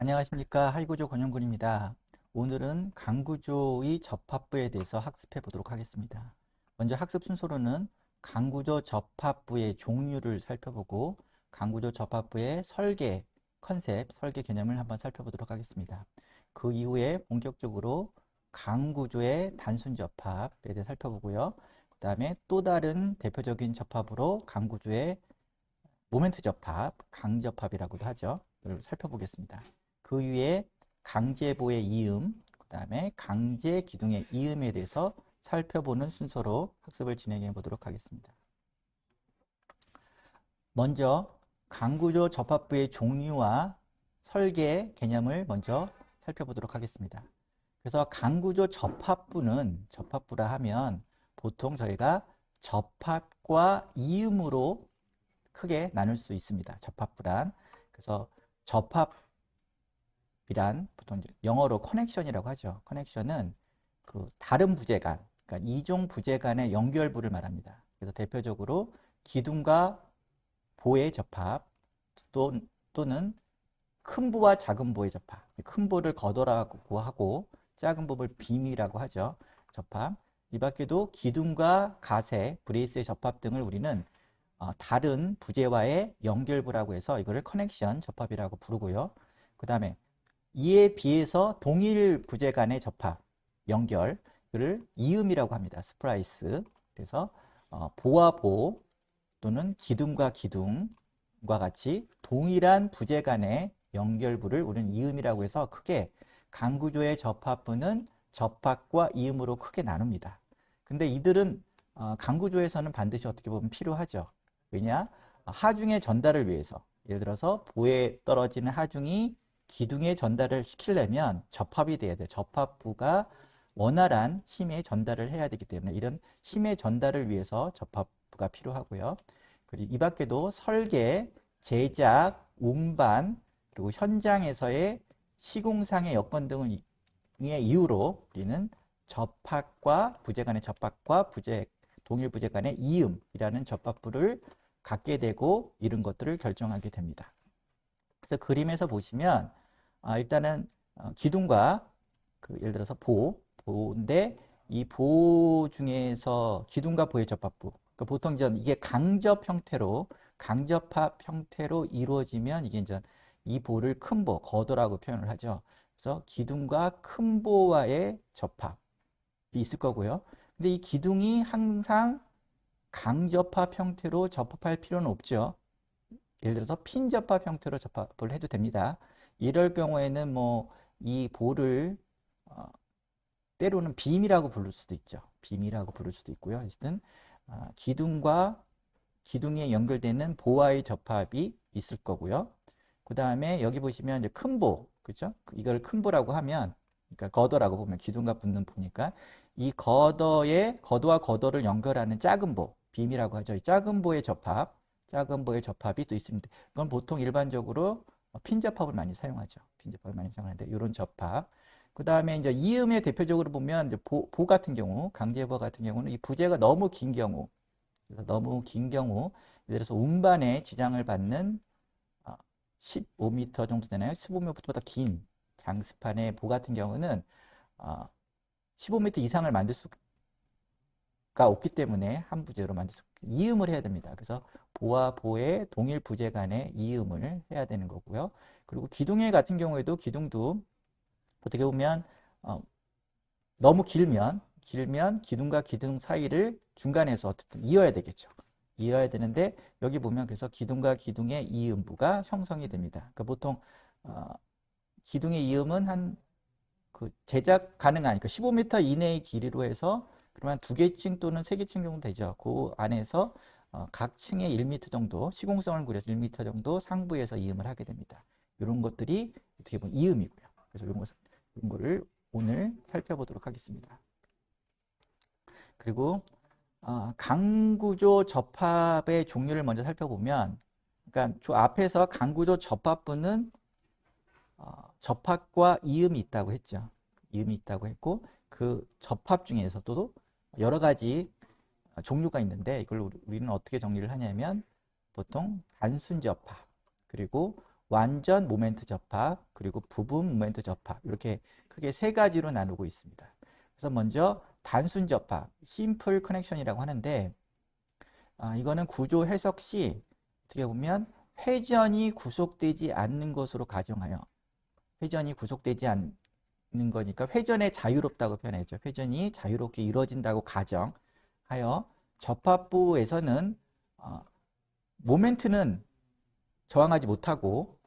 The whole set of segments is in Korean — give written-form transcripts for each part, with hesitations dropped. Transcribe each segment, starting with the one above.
안녕하십니까. 하이구조 권영근입니다. 오늘은 강구조의 접합부에 대해서 학습해 보도록 하겠습니다. 먼저 학습 순서로는 강구조 접합부의 종류를 살펴보고 강구조 접합부의 설계, 컨셉, 설계 개념을 한번 살펴보도록 하겠습니다. 그 이후에 본격적으로 강구조의 단순 접합에 대해 살펴보고요. 그 다음에 또 다른 대표적인 접합으로 강구조의 모멘트 접합, 강접합이라고도 하죠. 이걸 살펴보겠습니다. 그 위에 강제보의 이음, 그 다음에 강제기둥의 이음에 대해서 살펴보는 순서로 학습을 진행해 보도록 하겠습니다. 먼저 강구조 접합부의 종류와 설계 개념을 먼저 살펴보도록 하겠습니다. 그래서 강구조 접합부라 하면 보통 저희가 접합과 이음으로 크게 나눌 수 있습니다. 접합부란. 그래서 접합 이란 보통 영어로 커넥션이라고 하죠. 커넥션은 그 다른 부재 간, 그러니까 이종 부재 간의 연결부를 말합니다. 그래서 대표적으로 기둥과 보의 접합 또는 큰 부와 작은 부의 접합. 큰 부를 거더라고 하고 작은 부를 빔이라고 하죠. 접합. 이 밖에도 기둥과 가세, 브레이스의 접합 등을 우리는 다른 부재와의 연결부라고 해서 이거를 커넥션 접합이라고 부르고요. 그 다음에 이에 비해서 동일 부재 간의 접합, 연결을 이음이라고 합니다. 스플라이스. 그래서 보와 보 또는 기둥과 기둥과 같이 동일한 부재 간의 연결부를 우리는 이음이라고 해서 크게 강구조의 접합부는 접합과 이음으로 크게 나눕니다. 근데 이들은 강구조에서는 반드시 어떻게 보면 필요하죠. 왜냐? 하중의 전달을 위해서 예를 들어서 보에 떨어지는 하중이 기둥에 전달을 시키려면 접합이 돼야 돼요. 접합부가 원활한 힘의 전달을 해야 되기 때문에 이런 힘의 전달을 위해서 접합부가 필요하고요. 그리고 이 밖에도 설계, 제작, 운반, 그리고 현장에서의 시공상의 여건 등의 이유로 우리는 접합과 부재 간의 접합과 동일 부재 간의 이음이라는 접합부를 갖게 되고 이런 것들을 결정하게 됩니다. 그래서 그림에서 보시면 일단은 기둥과 예를 들어서 보인데 이 보 중에서 기둥과 보의 접합부 그러니까 보통 이게 강접합 형태로 이루어지면 이게 이제 이 보를 큰 보, 거도라고 표현을 하죠. 그래서 기둥과 큰 보와의 접합이 있을 거고요. 근데 이 기둥이 항상 강접합 형태로 접합할 필요는 없죠. 예를 들어서 핀접합 형태로 접합을 해도 됩니다. 이럴 경우에는 뭐 이 볼을 때로는 빔이라고 부를 수도 있죠. 빔이라고 부를 수도 있고요. 어쨌든 기둥과 기둥에 연결되는 보와의 접합이 있을 거고요. 그 다음에 여기 보시면 이제 큰 보, 그죠? 이걸 큰 보라고 하면, 그러니까 거더라고 보면 기둥과 붙는 보니까 이 거더와 거더를 연결하는 작은 보, 빔이라고 하죠. 이 작은 보의 접합이 또 있습니다. 그건 보통 일반적으로 핀접합을 많이 사용하죠. 핀접합을 많이 사용하는데 이런 접합. 그 다음에 이제 이음의 대표적으로 보면 이제 보 같은 경우, 강제보 같은 경우는 이 부재가 너무 긴 경우, 예를 들어서 운반에 지장을 받는 15m 정도 되나요? 15m보다 긴 장스판의 보 같은 경우는 15m 이상을 만들 수가 없기 때문에 한 부재로 만들 수 이음을 해야 됩니다. 그래서 보와 보의 동일 부재 간의 이음을 해야 되는 거고요. 그리고 기둥에 같은 경우에도 기둥도 어떻게 보면 너무 길면 기둥과 기둥 사이를 중간에서 어쨌든 이어야 되겠죠. 이어야 되는데 여기 보면 그래서 기둥과 기둥의 이음부가 형성이 됩니다. 그러니까 보통 기둥의 이음은 제작 가능한 그러니까 15m 이내의 길이로 해서 그러면 2개 층 또는 3개 층 정도 되죠. 그 안에서 각 층에 1m 정도 시공성을 고려해서 1m 정도 상부에서 이음을 하게 됩니다. 이런 것들이 어떻게 보면 이음이고요. 그래서 이런 거를 오늘 살펴보도록 하겠습니다. 그리고 강구조 접합의 종류를 먼저 살펴보면 그러니까 저 앞에서 강구조 접합부는 접합과 이음이 있다고 했죠. 이음이 있다고 했고 그 접합 중에서도 여러 가지 종류가 있는데 이걸 우리는 어떻게 정리를 하냐면 보통 단순 접합 그리고 완전 모멘트 접합, 그리고 부분 모멘트 접합, 이렇게 크게 세 가지로 나누고 있습니다. 그래서 먼저 단순 접합, 심플 커넥션이라고 하는데, 이거는 구조 해석 시 어떻게 보면 회전이 구속되지 않는 것으로 가정하여, 회전이 구속되지 않는 거니까 회전에 자유롭다고 표현했죠. 회전이 자유롭게 이루어진다고 가정하여 접합부에서는 모멘트는 저항하지 못하고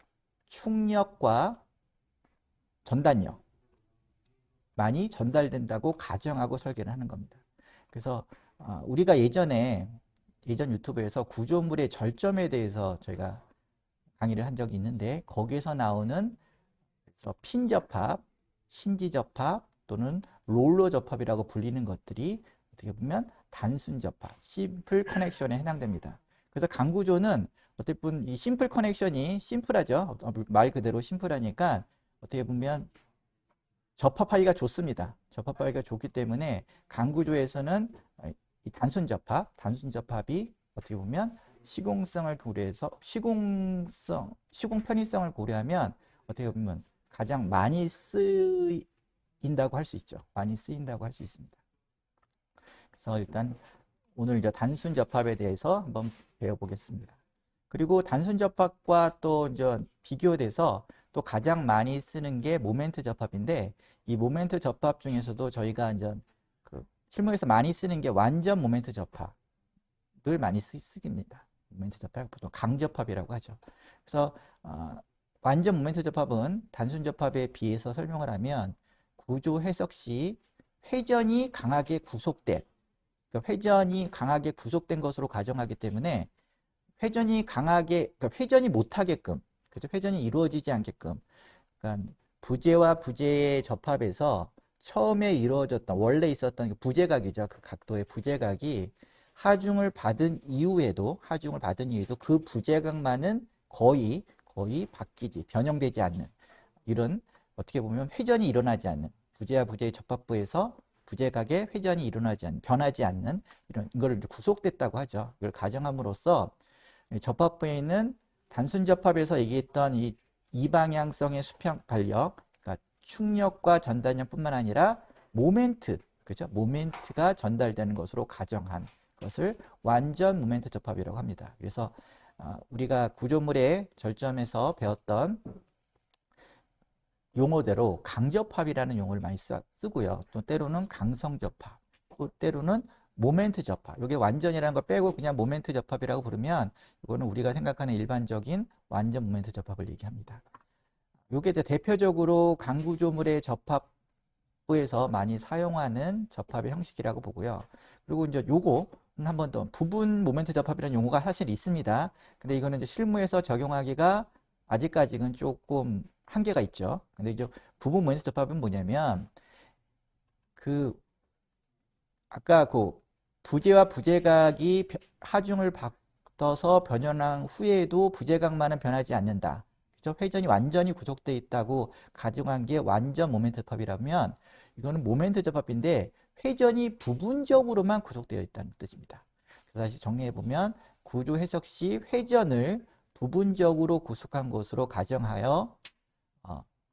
충력과 전단력 많이 전달된다고 가정하고 설계를 하는 겁니다. 그래서 우리가 예전 유튜브에서 구조물의 절점에 대해서 저희가 강의를 한 적이 있는데, 거기에서 나오는 핀 접합, 신지 접합 또는 롤러 접합이라고 불리는 것들이 어떻게 보면 단순 접합, 심플 커넥션에 해당됩니다. 그래서 강구조는 어떻게 보면 이 심플 커넥션이 심플하죠. 말 그대로 심플하니까 어떻게 보면 접합하기가 좋습니다. 접합하기가 좋기 때문에 강구조에서는 이 단순 접합이 어떻게 보면 시공성을 고려해서 시공 편의성을 고려하면 어떻게 보면 가장 많이 쓰인다고 할 수 있죠. 많이 쓰인다고 할 수 있습니다. 그래서 일단 오늘 이제 단순 접합에 대해서 한번 배워보겠습니다. 그리고 단순 접합과 또 이제 비교돼서 또 가장 많이 쓰는 게 모멘트 접합인데, 이 모멘트 접합 중에서도 저희가 이제 그 실무에서 많이 쓰는 게 완전 모멘트 접합을 많이 쓰깁니다. 모멘트 접합, 보통 강접합이라고 하죠. 그래서 완전 모멘트 접합은 단순 접합에 비해서 설명을 하면 구조 해석 시 회전이 강하게 구속된, 그러니까 회전이 강하게 구속된 것으로 가정하기 때문에 회전이 강하게, 그러니까 회전이 못하게끔, 그죠? 회전이 이루어지지 않게끔, 그러니까 부재와 부재의 접합에서 처음에 이루어졌던, 원래 있었던 그 부재각이죠. 그 각도의 부재각이 하중을 받은 이후에도 그 부재각만은 거의 바뀌지, 변형되지 않는, 이런 어떻게 보면 회전이 일어나지 않는, 부재와 부재의 접합부에서 부재각의 회전이 일어나지 않는, 변하지 않는, 이런 이거를 구속됐다고 하죠. 이걸 가정함으로써 접합부에 있는 단순 접합에서 얘기했던 이 이방향성의 수평 발력, 그러니까 충력과 전단력뿐만 아니라 모멘트, 그죠? 모멘트가 전달되는 것으로 가정한 것을 완전 모멘트 접합이라고 합니다. 그래서 우리가 구조물의 절점에서 배웠던 용어대로 강접합이라는 용어를 많이 쓰고요. 또 때로는 강성접합, 또 때로는 모멘트 접합. 이게 완전이라는 걸 빼고 그냥 모멘트 접합이라고 부르면 이거는 우리가 생각하는 일반적인 완전 모멘트 접합을 얘기합니다. 이게 대표적으로 강구조물의 접합부에서 많이 사용하는 접합의 형식이라고 보고요. 그리고 이제 요거 한 번 더, 부분 모멘트 접합이라는 용어가 사실 있습니다. 근데 이거는 이제 실무에서 적용하기가 아직까지는 조금 한계가 있죠. 근데 이제 부분 모멘트 접합은 뭐냐면 아까 그 부재와 부재각이 하중을 받아서 변형한 후에도 부재각만은 변하지 않는다. 그죠? 회전이 완전히 구속되어 있다고 가정한 게 완전 모멘트 접합이라면, 이거는 모멘트 접합인데 회전이 부분적으로만 구속되어 있다는 뜻입니다. 그래서 다시 정리해 보면 구조 해석 시 회전을 부분적으로 구속한 것으로 가정하여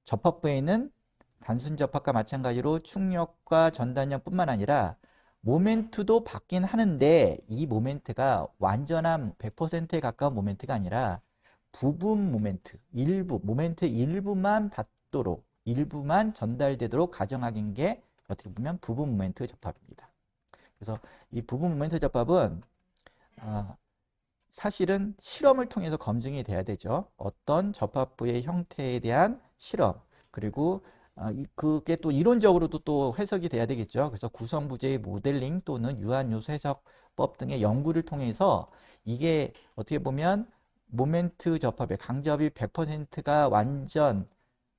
접합부에는 단순 접합과 마찬가지로 충력과 전단력뿐만 아니라 모멘트도 받긴 하는데, 이 모멘트가 완전한 100%에 가까운 모멘트가 아니라 부분 모멘트, 모멘트 일부만 받도록, 일부만 전달되도록 가정하는 게 어떻게 보면 부분 모멘트 접합입니다. 그래서 이 부분 모멘트 접합은 사실은 실험을 통해서 검증이 돼야 되죠. 어떤 접합부의 형태에 대한 실험, 그리고 그게 또 이론적으로도 또 해석이 돼야 되겠죠. 그래서 구성부재의 모델링 또는 유한요소 해석법 등의 연구를 통해서 이게 어떻게 보면 모멘트 접합의 강접이 100%가 완전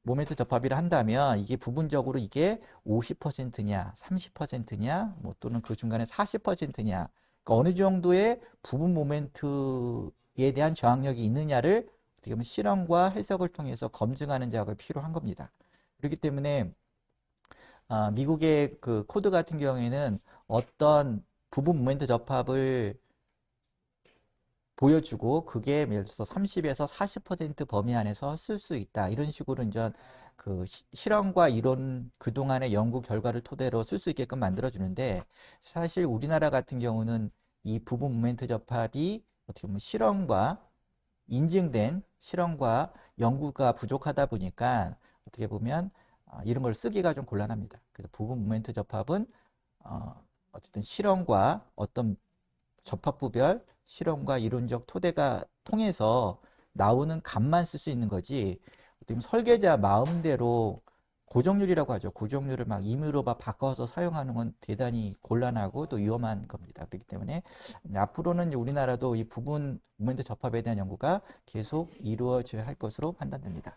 모멘트 접합이라 한다면 이게 부분적으로 이게 50%냐 30%냐 뭐 또는 그 중간에 40%냐, 그러니까 어느 정도의 부분 모멘트에 대한 저항력이 있느냐를 어떻게 보면 실험과 해석을 통해서 검증하는 작업이 필요한 겁니다. 그렇기 때문에 미국의 그 코드 같은 경우에는 어떤 부분 모멘트 접합을 보여주고 그게 예를 들어서 30에서 40% 범위 안에서 쓸 수 있다. 이런 식으로 이제 그 실험과 이론 그동안의 연구 결과를 토대로 쓸 수 있게끔 만들어 주는데 사실 우리나라 같은 경우는 이 부분 모멘트 접합이 어떻게 보면 인증된 실험과 연구가 부족하다 보니까 어떻게 보면 이런 걸 쓰기가 좀 곤란합니다. 그래서 부분 모멘트 접합은 어쨌든 실험과 어떤 접합부별 실험과 이론적 토대가 통해서 나오는 값만 쓸 수 있는 거지 어떻게 보면 설계자 마음대로 고정률이라고 하죠. 고정률을 막 임의로 막 바꿔서 사용하는 건 대단히 곤란하고 또 위험한 겁니다. 그렇기 때문에 앞으로는 우리나라도 이 부분 모멘트 접합에 대한 연구가 계속 이루어져야 할 것으로 판단됩니다.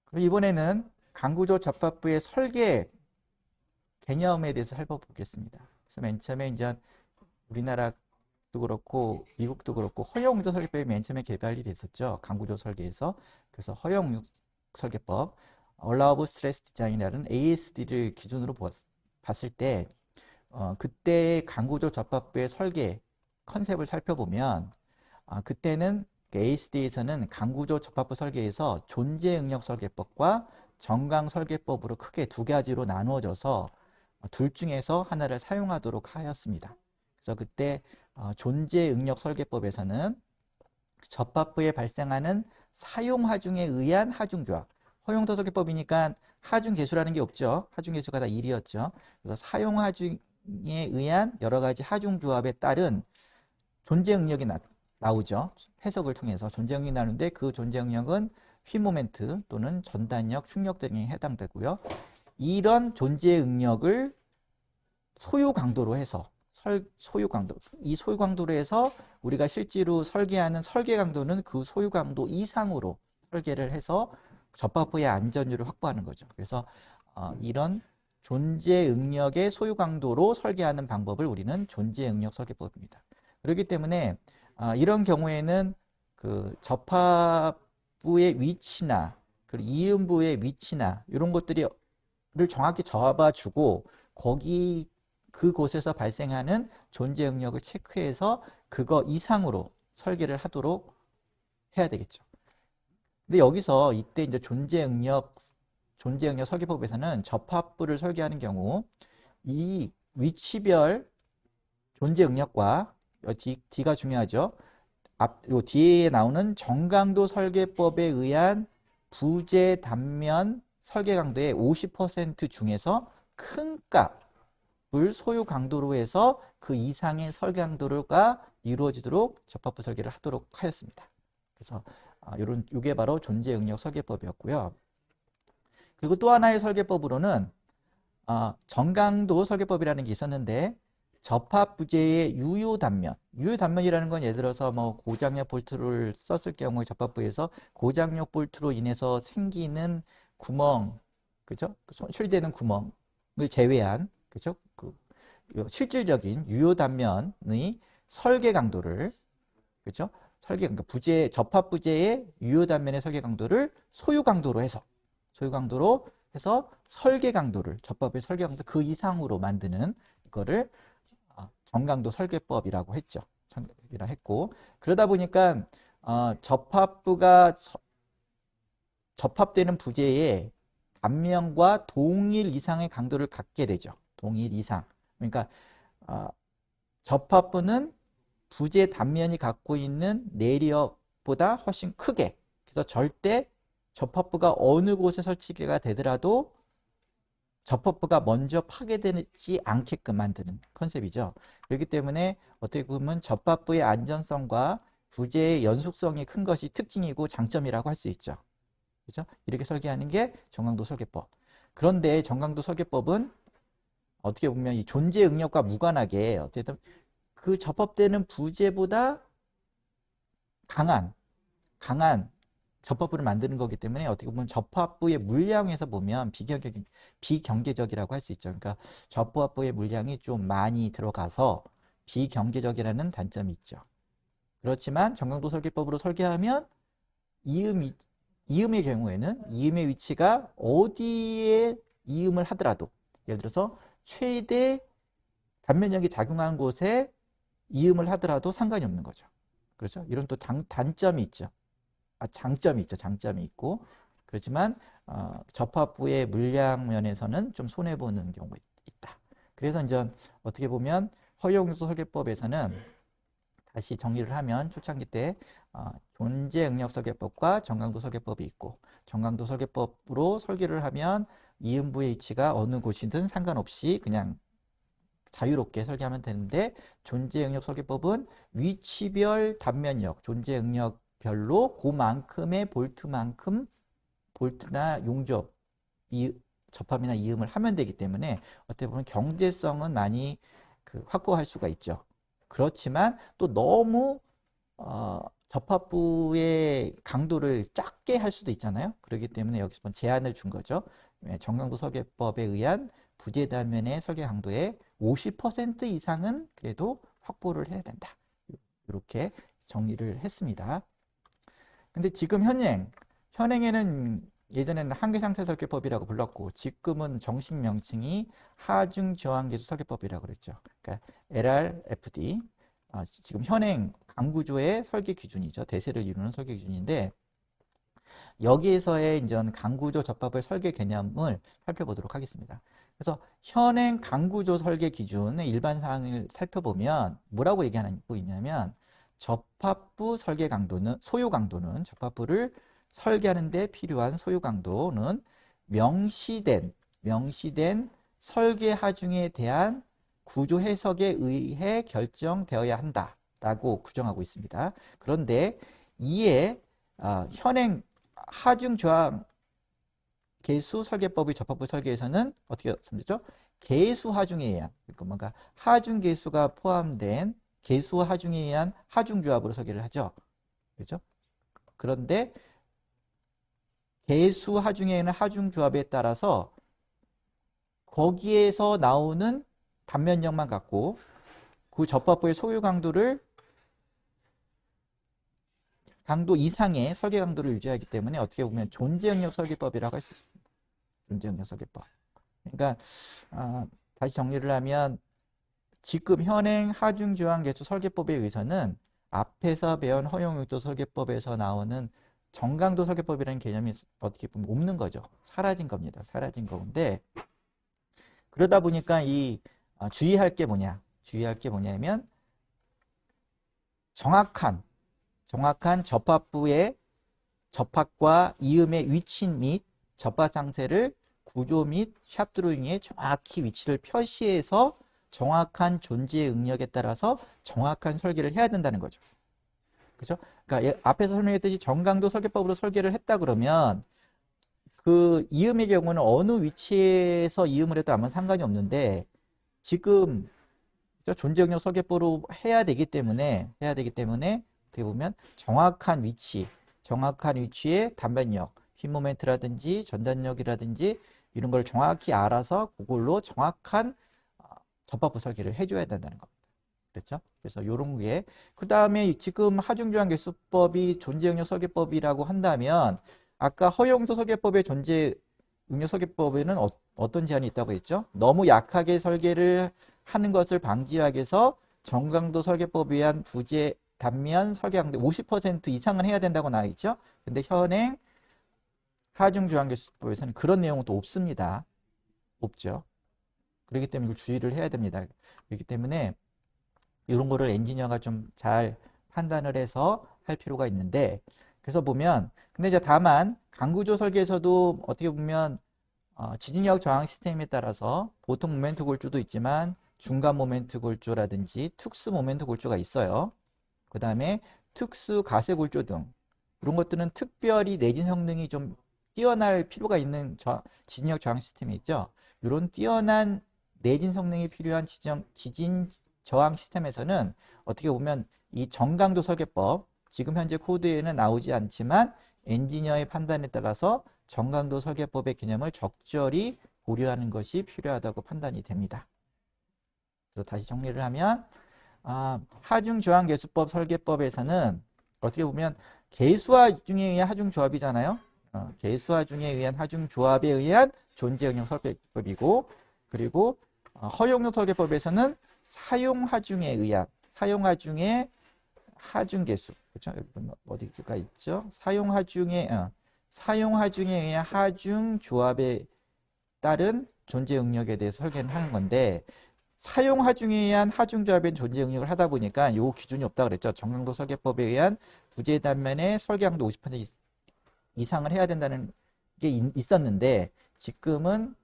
그럼 이번에는 강구조 접합부의 설계 개념에 대해서 살펴보겠습니다. 그래서 맨 처음에 이제 우리나라도 그렇고 미국도 그렇고 허용구조 설계법이 맨 처음에 개발이 됐었죠. 강구조 설계에서. 그래서 허용 설계법, Allowable Stress Design이라는 ASD를 기준으로 봤을 때 그때 강구조 접합부의 설계 컨셉을 살펴보면 그때는 ASD에서는 강구조 접합부 설계에서 존재 응력 설계법과 정강 설계법으로 크게 두 가지로 나누어져서 둘 중에서 하나를 사용하도록 하였습니다. 그래서 그때 존재 응력 설계법에서는 접합부에 발생하는 사용 하중에 의한 하중조합, 허용도 설계법이니까 하중 계수라는 게 없죠. 하중 계수가 다 1이었죠. 그래서 사용 하중에 의한 여러 가지 하중 조합에 따른 존재 응력이 나오죠. 해석을 통해서 존재 응력이 나오는데 그 존재 응력은 휘 모멘트 또는 전단력, 충격 등에 해당되고요. 이런 존재 응력을 소유 강도로 해서 소유 강도, 이 소유 강도로 해서 우리가 실제로 설계하는 설계 강도는 그 소유 강도 이상으로 설계를 해서 접합부의 안전율을 확보하는 거죠. 그래서 이런 존재 응력의 소유 강도로 설계하는 방법을 우리는 존재 응력 설계법입니다. 그렇기 때문에 이런 경우에는 그 접합부의 위치나 그리고 이음부의 위치나 이런 것들을 정확히 잡아주고 거기 그곳에서 발생하는 존재 응력을 체크해서 그거 이상으로 설계를 하도록 해야 되겠죠. 근데 여기서 이때 이제 존재 응력 설계법에서는 접합부를 설계하는 경우 이 위치별 존재 응력과 D가 중요하죠. 요 뒤에 나오는 정강도 설계법에 의한 부재 단면 설계 강도의 50% 중에서 큰 값을 소유 강도로 해서 그 이상의 설계 강도가 이루어지도록 접합부 설계를 하도록 하였습니다. 그래서 이게 바로 존재 응력 설계법이었고요. 그리고 또 하나의 설계법으로는 정강도 설계법이라는 게 있었는데 접합 부재의 유효 단면이라는 건 예를 들어서 뭐 고장력 볼트를 썼을 경우에 접합부에서 고장력 볼트로 인해서 생기는 구멍, 그죠? 출되는 구멍을 제외한, 그죠? 그 실질적인 유효 단면의 설계 강도를, 그죠? 그러니까 접합 부재의 유효 단면의 설계 강도를 소유 강도로 해서 설계 강도를 접합의 설계 강도 그 이상으로 만드는 이거를 정강도 설계법이라고 했고 그러다 보니까 접합부가 접합되는 부재의 단면과 동일 이상의 강도를 갖게 되죠. 동일 이상. 그러니까 접합부는 부재 단면이 갖고 있는 내력보다 훨씬 크게, 그래서 절대 접합부가 어느 곳에 설치가 되더라도 접합부가 먼저 파괴되지 않게끔 만드는 컨셉이죠. 그렇기 때문에 어떻게 보면 접합부의 안전성과 부재의 연속성이 큰 것이 특징이고 장점이라고 할 수 있죠. 그죠? 이렇게 설계하는 게 정강도 설계법. 그런데 정강도 설계법은 어떻게 보면 이 존재 응력과 무관하게 어쨌든 그 접합되는 부재보다 강한 접합부를 만드는 거기 때문에 어떻게 보면 접합부의 물량에서 보면 비경제적이라고 할 수 있죠. 그러니까 접합부의 물량이 좀 많이 들어가서 비경제적이라는 단점이 있죠. 그렇지만 정강도 설계법으로 설계하면 이음의 경우에는 이음의 위치가 어디에 이음을 하더라도 예를 들어서 최대 단면력이 작용한 곳에 이음을 하더라도 상관이 없는 거죠. 그렇죠? 이런 또 단점이 있죠. 장점이 있죠. 장점이 있고. 그렇지만 접합부의 물량 면에서는 좀 손해보는 경우가 있다. 그래서 이제 어떻게 보면 허용요소 설계법에서는 다시 정리를 하면 초창기 때 존재 응력 설계법과 정강도 설계법이 있고, 정강도 설계법으로 설계를 하면 이음부의 위치가 어느 곳이든 상관없이 그냥 자유롭게 설계하면 되는데, 존재 응력 설계법은 위치별 단면역, 존재 응력별로 그만큼의 볼트만큼 볼트나 용접, 접합이나 이음을 하면 되기 때문에 어떻게 보면 경제성은 많이 확보할 수가 있죠. 그렇지만 또 너무 접합부의 강도를 작게 할 수도 있잖아요. 그렇기 때문에 여기서 제한을 준 거죠. 정강도 설계법에 의한 부재 단면의 설계 강도의 50% 이상은 그래도 확보를 해야 된다. 이렇게 정리를 했습니다. 근데 지금 현행에는 예전에는 한계상태 설계법이라고 불렀고, 지금은 정식 명칭이 하중 저항계수 설계법이라고 그랬죠. 그러니까 LRFD. 지금 현행 강구조의 설계 기준이죠. 대세를 이루는 설계 기준인데, 여기에서의 이제 강구조 접합의 설계 개념을 살펴보도록 하겠습니다. 그래서 현행 강구조 설계 기준의 일반 사항을 살펴보면 뭐라고 얘기하고 있냐면, 접합부 설계 강도는, 소요 강도는, 접합부를 설계하는 데 필요한 소요 강도는 명시된 설계 하중에 대한 구조 해석에 의해 결정되어야 한다라고 규정하고 있습니다. 그런데 이에 현행 하중 저항 계수 설계법의 접합부 설계에서는 어떻게 섬겼죠? 계수 하중에 의한, 그러니까 뭔가 하중 계수가 포함된 계수 하중에 의한 하중 조합으로 설계를 하죠. 그렇죠? 그런데 계수 하중에 의한 하중 조합에 따라서 거기에서 나오는 단면역만 갖고 그 접합부의 소유 강도를 강도 이상의 설계 강도를 유지하기 때문에 어떻게 보면 존재 응력 설계법이라고 할 수 있습니다. 존재 응력 설계법. 그러니까 다시 정리를 하면 지금 현행 하중 저항 계수 설계법에 의해서는 앞에서 배운 허용요소 설계법에서 나오는 정강도 설계법이라는 개념이 어떻게 보면 없는 거죠. 사라진 겁니다. 사라진 건데, 그러다 보니까 이 주의할 게 뭐냐면 정확한 접합부의 접합과 이음의 위치 및 접합 상세를 구조 및 샵 드로잉에 정확히 위치를 표시해서 정확한 존재 응력에 따라서 정확한 설계를 해야 된다는 거죠. 그죠? 그러니까 앞에서 설명했듯이 정강도 설계법으로 설계를 했다 그러면 그 이음의 경우는 어느 위치에서 이음을 해도 아무 상관이 없는데, 지금 존재 응력 설계법으로 해야 되기 때문에 어떻게 보면 정확한 위치의 단면역, 핀 모멘트라든지 전단력이라든지 이런 걸 정확히 알아서 그걸로 정확한 접합부 설계를 해줘야 된다는 겁니다. 그렇죠? 그래서 이런 게, 그 다음에 지금 하중조항 계수법이 존재 응력 설계법이라고 한다면, 아까 허용도 설계법의 존재 응력 설계법에는 어떤 제한이 있다고 했죠? 너무 약하게 설계를 하는 것을 방지하기 위해서 정강도 설계법에 의한 부재 단면 설계 강도 50% 이상은 해야 된다고 나와 있죠? 근데 현행 하중조항 계수법에서는 그런 내용은 또 없습니다. 없죠. 그렇기 때문에 이걸 주의를 해야 됩니다. 그렇기 때문에 이런 거를 엔지니어가 좀 잘 판단을 해서 할 필요가 있는데, 그래서 보면, 근데 이제 다만 강구조 설계에서도 어떻게 보면 지진력 저항 시스템에 따라서 보통 모멘트 골조도 있지만 중간 모멘트 골조라든지 특수 모멘트 골조가 있어요. 그 다음에 특수 가세 골조 등 이런 것들은 특별히 내진 성능이 좀 뛰어날 필요가 있는 지진력 저항 시스템이 있죠. 이런 뛰어난 내진 성능이 필요한 지진 저항 시스템에서는 어떻게 보면 이 정강도 설계법, 지금 현재 코드에는 나오지 않지만 엔지니어의 판단에 따라서 정강도 설계법의 개념을 적절히 고려하는 것이 필요하다고 판단이 됩니다. 그래서 다시 정리를 하면 하중 저항 계수법 설계법에서는 어떻게 보면 계수화 중에 의한 하중 조합이잖아요. 계수화 중에 의한 하중 조합에 의한 존재 응력 설계법이고, 그리고 허용력 설계법에서는 사용 하중에 의한 사용하 중에 하중계수. 그렇죠? 여기 보면 어디가 있죠? 사용하 중에 의한 하중 조합에 따른 존재 응력에 대해서 설계를 하는 건데, 사용하 중에 의한 하중 조합의 존재 응력을 하다 보니까 요 기준이 없다 그랬죠. 정강도 설계법에 의한 부재 단면의 설계강도 50% 이상을 해야 된다는 게 있었는데, 지금은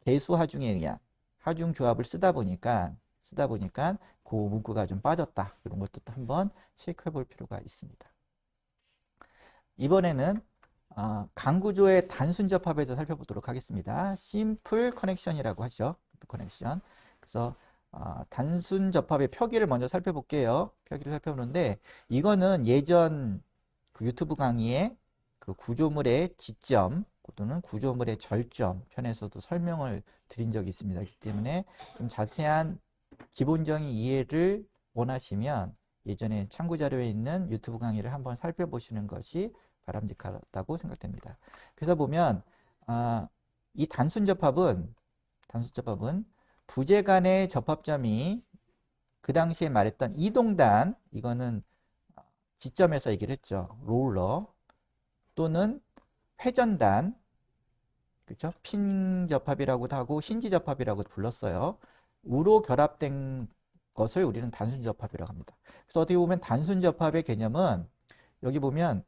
개수 하중에 의한 하중 조합을 쓰다 보니까 그 문구가 좀 빠졌다. 이런 것도 또 한번 체크해 볼 필요가 있습니다. 이번에는 강구조의 단순 접합에 대해서 살펴보도록 하겠습니다. 심플 커넥션이라고 하죠. 커넥션. 그래서 단순 접합의 표기를 먼저 살펴볼게요. 표기를 살펴보는데, 이거는 예전 그 유튜브 강의에 그 구조물의 지점 또는 구조물의 절점 편에서도 설명을 드린 적이 있습니다. 그렇기 때문에 좀 자세한 기본적인 이해를 원하시면 예전에 참고 자료에 있는 유튜브 강의를 한번 살펴보시는 것이 바람직하다고 생각됩니다. 그래서 보면 이 단순 접합은 부재 간의 접합점이 그 당시에 말했던 이동단, 이거는 지점에서 얘기를 했죠. 롤러 또는 회전단, 그렇죠? 핀 접합이라고도 하고 힌지 접합이라고도 불렀어요. 우로 결합된 것을 우리는 단순 접합이라고 합니다. 그래서 어떻게 보면 단순 접합의 개념은 여기 보면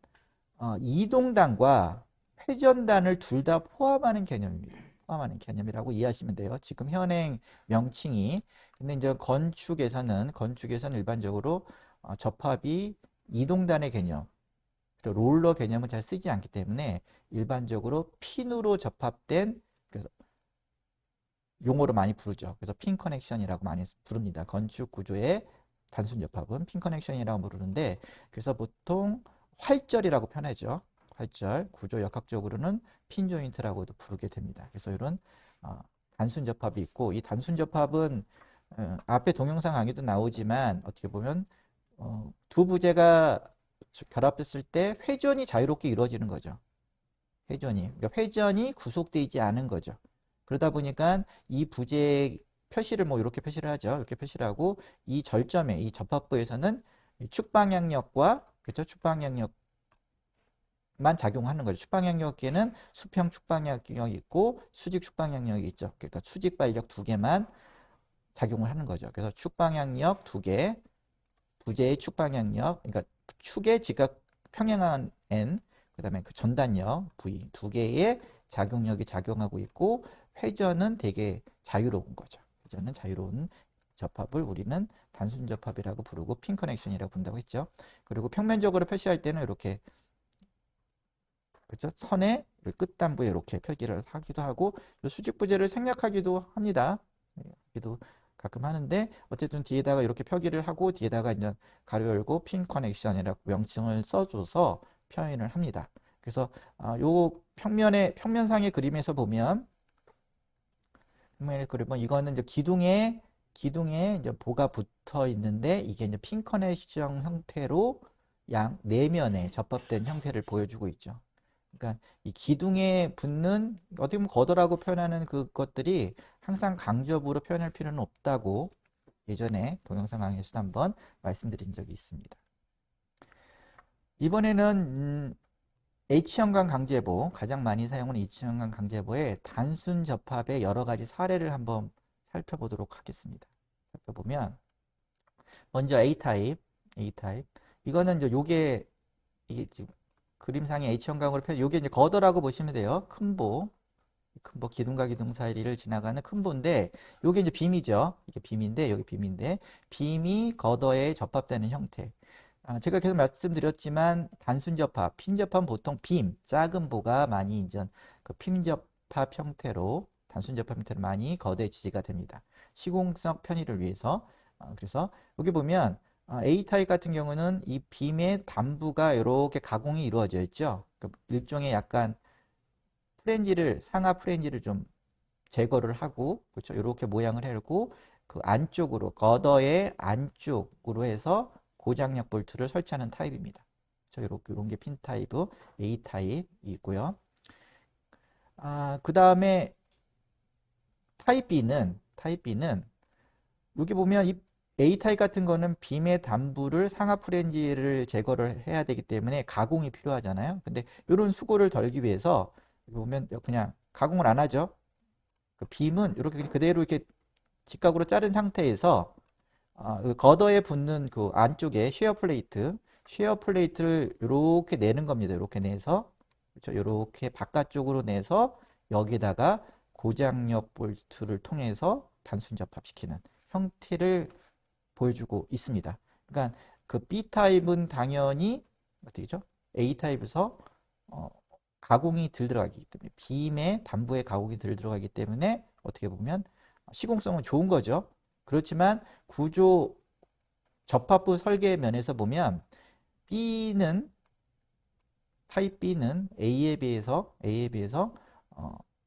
이동단과 회전단을 둘 다 포함하는 개념입니다. 포함하는 개념이라고 이해하시면 돼요. 지금 현행 명칭이. 근데 이제 건축에서는 일반적으로 접합이 이동단의 개념, 그리고 롤러 개념을 잘 쓰지 않기 때문에 일반적으로 핀으로 접합된, 그래서 용어로 많이 부르죠. 그래서 핀 커넥션이라고 많이 부릅니다. 건축 구조의 단순 접합은 핀 커넥션이라고 부르는데, 그래서 보통 활절이라고 표현하죠. 활절. 구조 역학적으로는 핀 조인트라고도 부르게 됩니다. 그래서 이런 단순 접합이 있고, 이 단순 접합은 앞에 동영상 강의도 나오지만 어떻게 보면 두 부재가 결합됐을 때 회전이 자유롭게 이루어지는 거죠. 그러니까 회전이 구속되지 않은 거죠. 그러다 보니까 이 부재 표시를 이렇게 표시를 하죠. 이렇게 표시를 하고, 이 절점에, 이 접합부에서는 축방향력과, 그렇죠? 축방향력만 작용하는 거죠. 축방향력에는 수평 축방향력이 있고 수직 축방향력이 있죠. 그러니까 수직 발력 두 개만 작용을 하는 거죠. 그래서 축방향력 두 개, 부재의 축방향력, 그러니까 축의 지각 평행한 N, 그 다음에 그 전단력 V 두 개의 작용력이 작용하고 있고, 회전은 되게 자유로운 거죠. 회전은 자유로운 접합을 우리는 단순 접합이라고 부르고 핀 커넥션이라고 부른다고 했죠. 그리고 평면적으로 표시할 때는 이렇게, 그렇죠? 선의 끝단부에 이렇게 표기를 하기도 하고, 수직 부재를 생략하기도 합니다. 하기도 가끔 하는데, 어쨌든 뒤에다가 이렇게 표기를 하고 뒤에다가 이제 가로 열고 핀 커넥션이라고 명칭을 써줘서 표현을 합니다. 그래서 요 평면상의 그림에서 보면, 이거는 이제 기둥에 이제 보가 붙어 있는데, 이게 이제 핀 커넥션 형태로 양 내면에 접합된 형태를 보여주고 있죠. 그러니까 이 기둥에 붙는, 어떻게 보면 거더라고 표현하는 그것들이 항상 강접으로 표현할 필요는 없다고 예전에 동영상 강의에서도 한번 말씀드린 적이 있습니다. 이번에는 H형광 강제보, 가장 많이 사용하는 H형광 강제보의 단순 접합의 여러 가지 사례를 한번 살펴보도록 하겠습니다. 살펴보면 먼저 A타입. 이거는 이제 이게 지금 그림상의 H형광으로 표현, 요게 이제 거더라고 보시면 돼요. 큰 보, 기둥과 기둥 사이를 지나가는 큰 보인데, 요게 이제 빔이죠. 이게 빔인데, 여기 빔인데, 빔이 거더에 접합되는 형태. 제가 계속 말씀드렸지만 단순 접합, 핀 접합은 보통 빔, 작은 보가 많이 이제 그 핀 접합 형태로, 단순 접합 형태로 많이 거대에 지지가 됩니다. 시공성 편의를 위해서. 그래서 여기 보면 A타입 같은 경우는 이 빔의 단부가 이렇게 가공이 이루어져 있죠. 일종의 약간 상하 프렌지를 좀 제거를 하고, 그렇죠? 이렇게 모양을 해고 그 안쪽으로, 거더의 안쪽으로 해서 고장력 볼트를 설치하는 타입입니다. 그렇죠? 이런 게 핀 타입, A 타입이 있고요. 그 다음에 타입 B는 여기 보면 이 A 타입 같은 거는 빔의 단부를 상하 프렌지를 제거를 해야 되기 때문에 가공이 필요하잖아요. 근데 이런 수고를 덜기 위해서 보면 그냥 가공을 안 하죠. 그 빔은 이렇게 그대로 이렇게 직각으로 자른 상태에서 그 거더에 붙는 그 안쪽에 쉐어 플레이트를 이렇게 내는 겁니다. 이렇게 내서 그렇죠? 이렇게 바깥쪽으로 내서 여기다가 고장력 볼트를 통해서 단순 접합시키는 형태를 보여주고 있습니다. 그러니까 그 B타입은 당연히 어떻게죠? A타입에서 가공이 덜 들어가기 때문에 빔의 단부에 가공이 덜 들어가기 때문에 어떻게 보면 시공성은 좋은 거죠. 그렇지만 구조 접합부 설계 면에서 보면 B는 타입 B는 A에 비해서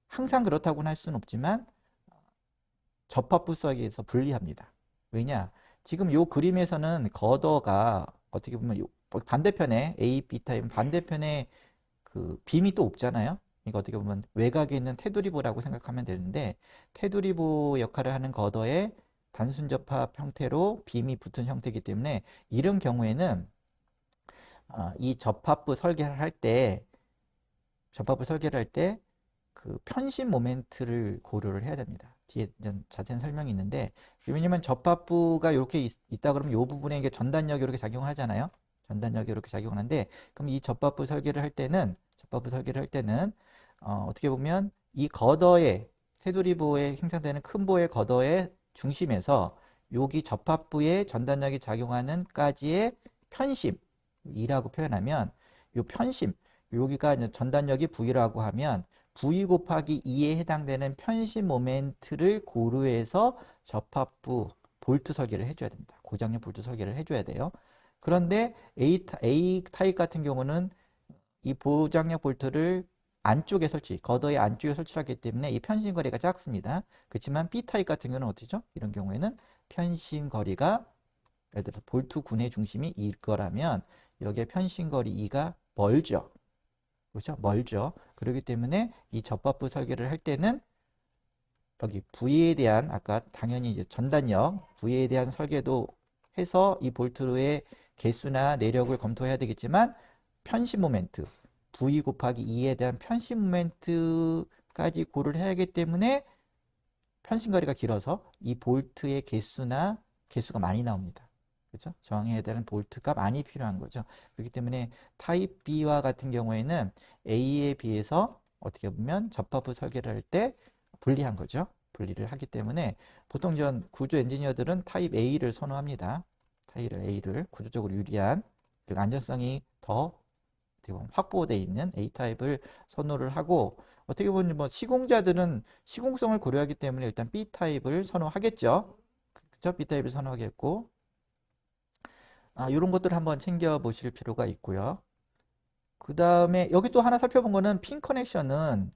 항상 그렇다고는 할 수는 없지만 접합부 설계에서 불리합니다. 왜냐? 지금 요 그림에서는 거더가 어떻게 보면 반대편에 A, B 타입 반대편에 그 빔이 또 없잖아요. 이거 어떻게 보면 외곽에 있는 테두리보라고 생각하면 되는데 테두리보 역할을 하는 거더의 단순 접합 형태로 빔이 붙은 형태이기 때문에 이런 경우에는 이 접합부 설계를 할 때 그 편심 모멘트를 고려를 해야 됩니다. 뒤에 자세한 설명이 있는데 왜냐면 접합부가 이렇게 있다 그러면 이 부분에 이게 전단력이 이렇게 작용을 하잖아요. 전단력이 이렇게 작용하는데 그럼 이 접합부 설계를 할 때는 어떻게 보면 이 거더의 테두리보에 형성되는 큰 보의 거더의 중심에서 여기 접합부에 전단력이 작용하는 까지의 편심이라고 표현하면 이 편심 여기가 이제 전단력이 V라고 하면 V 곱하기 2에 해당되는 편심 모멘트를 고려해서 접합부 볼트 설계를 해줘야 됩니다. 고장력 볼트 설계를 해줘야 돼요. 그런데 A 타입 같은 경우는 이 보장력 볼트를 거더의 안쪽에 설치를 하기 때문에 이 편심 거리가 작습니다. 그렇지만 B 타입 같은 경우는 어떻죠? 이런 경우에는 편심 거리가 예를 들어 볼트 군의 중심이 2일 거라면 여기에 편심 거리 2가 멀죠. 그렇죠? 멀죠. 그렇기 때문에 이 접합부 설계를 할 때는 여기 V에 대한 아까 당연히 이제 전단력 V에 대한 설계도 해서 이 볼트의 개수나 내력을 검토해야 되겠지만 편심 모멘트 V 곱하기 2에 대한 편심 모멘트까지 고려를 해야 하기 때문에 편심 거리가 길어서 이 볼트의 개수가 많이 나옵니다. 그렇죠? 저항해야 되는 볼트가 많이 필요한 거죠. 그렇기 때문에 타입 B와 같은 경우에는 A에 비해서 어떻게 보면 접합부 설계를 할 때 불리한 거죠. 분리를 하기 때문에 보통 전 구조 엔지니어들은 타입 A를 선호합니다. 타입 A를 구조적으로 유리한 그리고 안전성이 더 확보되어 있는 A 타입을 선호를 하고 어떻게 보면 뭐 시공자들은 시공성을 고려하기 때문에 일단 B 타입을 선호하겠죠. 그렇죠? B 타입을 선호하겠고 이런 것들을 한번 챙겨 보실 필요가 있고요. 그 다음에 여기 또 하나 살펴본 거는 핀 커넥션은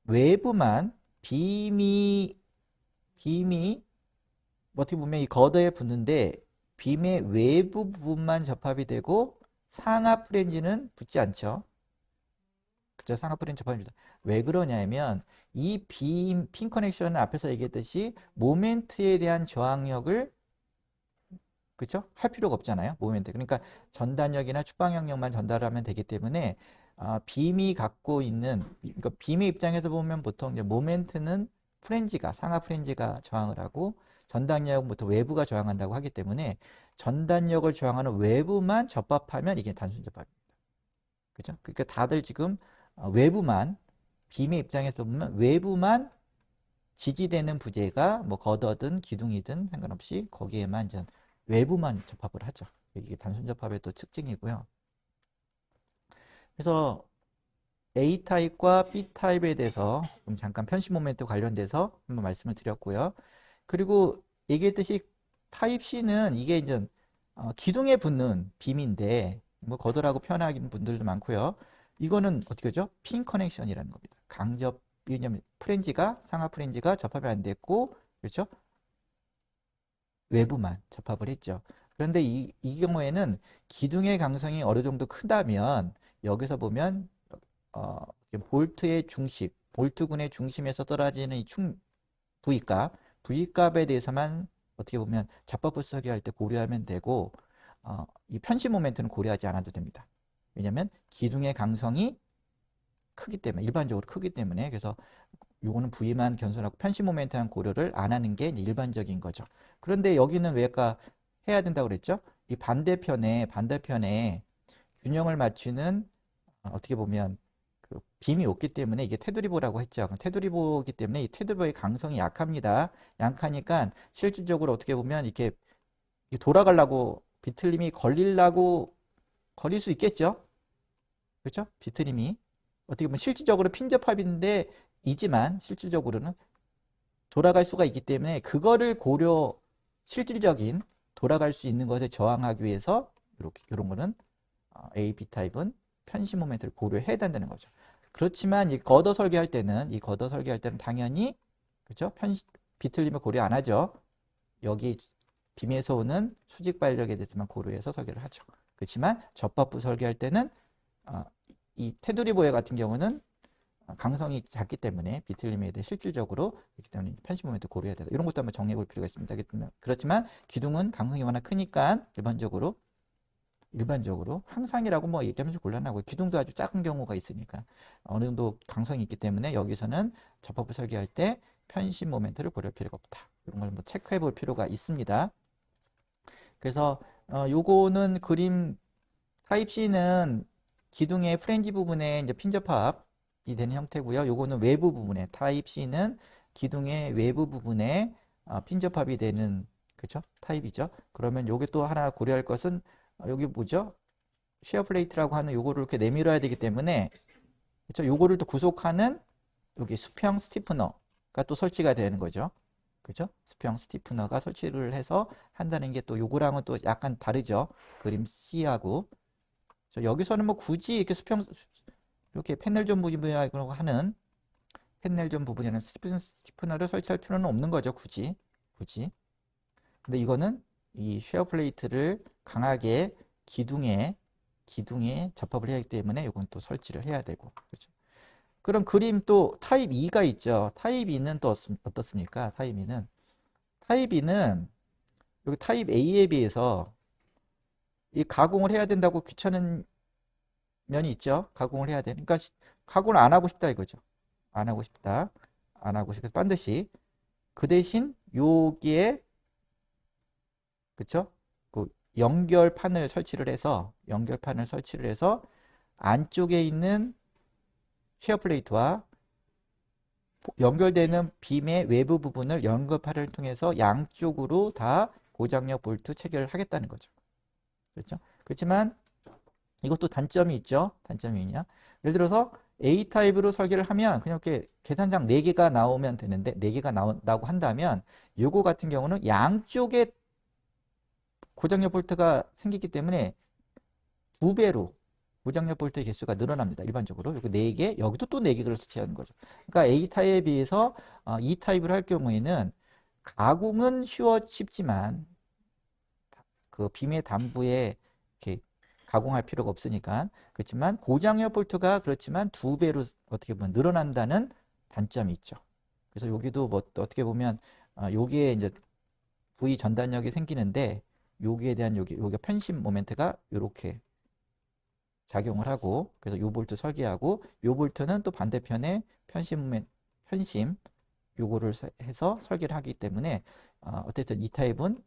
외부만 빔이 어떻게 보면 이 거더에 붙는데 빔의 외부 부분만 접합이 되고 상하 프렌지는 붙지 않죠. 그죠? 상하 프렌지 접합입니다. 왜 그러냐면 이 핀 커넥션은 앞에서 얘기했듯이 모멘트에 대한 저항력을 그렇죠? 할 필요가 없잖아요. 모멘트. 그러니까 전단력이나 축방향력만 전달하면 되기 때문에 빔이 갖고 있는 그러니까 빔의 입장에서 보면 보통 이제 모멘트는 상하 프렌지가 저항을 하고 전단력은 보통 외부가 저항한다고 하기 때문에 전단력을 저항하는 외부만 접합하면 이게 단순 접합입니다. 그렇죠? 그러니까 다들 지금 외부만 빔의 입장에서 보면 외부만 지지되는 부재가 뭐 거더든 기둥이든 상관없이 거기에만 이제 외부만 접합을 하죠. 이게 단순 접합의 또 특징이고요. 그래서 A 타입과 B 타입에 대해서 잠깐 편심 모멘트 관련돼서 한번 말씀을 드렸고요. 그리고 얘기했듯이 타입 C는 이게 이제 기둥에 붙는 빔인데 뭐 거더라고 표현하는 분들도 많고요. 이거는 어떻게 하죠? 핀 커넥션이라는 겁니다. 왜냐면 상하 프렌지가 접합이 안 됐고 그렇죠? 외부만 접합을 했죠. 그런데 이 경우에는 기둥의 강성이 어느 정도 크다면 여기서 보면 볼트군의 중심에서 떨어지는 이 V값에 대해서만 어떻게 보면 접합부 설계할 때 고려하면 되고, 이 편심 모멘트는 고려하지 않아도 됩니다. 왜냐하면 기둥의 강성이 크기 때문에, 일반적으로 크기 때문에. 그래서 요거는 V만 견손하고 편심 모멘트한 고려를 안 하는 게 이제 일반적인 거죠. 그런데 여기는 왜 아까 해야 된다고 그랬죠? 이 반대편에 균형을 맞추는, 어떻게 보면 그 빔이 없기 때문에, 이게 테두리보라고 했죠. 테두리보이기 때문에 이 테두리보의 강성이 약합니다. 약하니까 실질적으로 어떻게 보면 이렇게 돌아가려고 비틀림이 걸릴 수 있겠죠. 그렇죠? 비틀림이 어떻게 보면 실질적으로 pin접합인데 이지만 실질적으로는 돌아갈 수가 있기 때문에, 그거를 실질적인 돌아갈 수 있는 것에 저항하기 위해서 이런 거는 A, B 타입은 편심 모멘트를 고려해야 된다는 거죠. 그렇지만 이 걷어 설계할 때는 당연히, 그렇죠? 비틀림을 고려 안 하죠. 여기 빔에서 오는 수직 발력에 대해서만 고려해서 설계를 하죠. 그렇지만 접합부 설계할 때는 이 테두리 보헤 같은 경우는 강성이 작기 때문에 비틀림에 대해 실질적으로 있기 때문에 편심 모멘트 고려해야 된다. 이런 것도 한번 정리해 볼 필요가 있습니다. 그렇지만 기둥은 강성이 워낙 크니까 일반적으로 항상이라고 뭐 얘기하면 좀 곤란하고, 기둥도 아주 작은 경우가 있으니까 어느 정도 강성이 있기 때문에 여기서는 접합부 설계할 때 편심 모멘트를 고려할 필요가 없다. 이런 걸 뭐 체크해 볼 필요가 있습니다. 그래서 요거는 그림 타입 C는 기둥의 프렌지 부분에 이제 pin접합이 되는 형태고요. 요거는 외부 부분에, 타입 C는 기둥의 외부 부분에 pin접합이 되는, 그렇죠? 타입이죠. 그러면 요게 또 하나 고려할 것은, 여기 뭐죠? 쉐어 플레이트라고 하는 요거를 이렇게 내밀어야 되기 때문에, 그렇죠? 요거를 또 구속하는 여기 수평 스티프너가 또 설치가 되는 거죠. 그죠? 수평 스티프너가 설치를 해서 한다는 게 또 요거랑은 또 약간 다르죠. 그림 C하고. 여기서는 뭐 굳이 이렇게 패널존 부분이라고 하는 패널존 부분에는 스티프너를 설치할 필요는 없는 거죠. 굳이. 근데 이거는 이 쉐어 플레이트를 강하게 기둥에 접합을 해야 하기 때문에 이건 또 설치를 해야 되고. 그렇죠? 그럼 그림 또 타입 2가 있죠. 타입 2는 또 어떻습니까? 타입 2는 여기 타입 A에 비해서 이 가공을 해야 된다고 귀찮은 면이 있죠. 가공을 해야 돼. 그러니까 가공을 안 하고 싶다 이거죠. 안 하고 싶다. 반드시 그 대신 여기에, 그쵸? 그 연결판을 설치를 해서 안쪽에 있는 쉐어 플레이트와 연결되는 빔의 외부 부분을 연결판을 통해서 양쪽으로 다 고장력 볼트 체결을 하겠다는 거죠. 그렇죠? 그렇지만 이것도 단점이 있죠. 단점이 있냐? 예를 들어서 A 타입으로 설계를 하면 그냥 이렇게 계산장 4개가 나오면 되는데, 4개가 나온다고 한다면 요거 같은 경우는 양쪽에 고장력 볼트가 생기기 때문에 2배로 고장력 볼트의 개수가 늘어납니다. 일반적으로. 여기 4개, 여기도 또 4개를 설치하는 거죠. 그러니까 A 타입에 비해서 E 타입을 할 경우에는 가공은 쉽지만 그 빔의 단부에 이렇게 가공할 필요가 없으니까. 그렇지만 고장력 볼트가 그렇지만 2배로 어떻게 보면 늘어난다는 단점이 있죠. 그래서 여기도 뭐 어떻게 보면 여기에 이제 V 전단력이 생기는데, 여기에 대한 여기 편심 모멘트가 이렇게 작용을 하고, 그래서 요 볼트 설계하고, 요 볼트는 또 반대편에 편심 요거를 해서 설계를 하기 때문에 어쨌든 이 타입은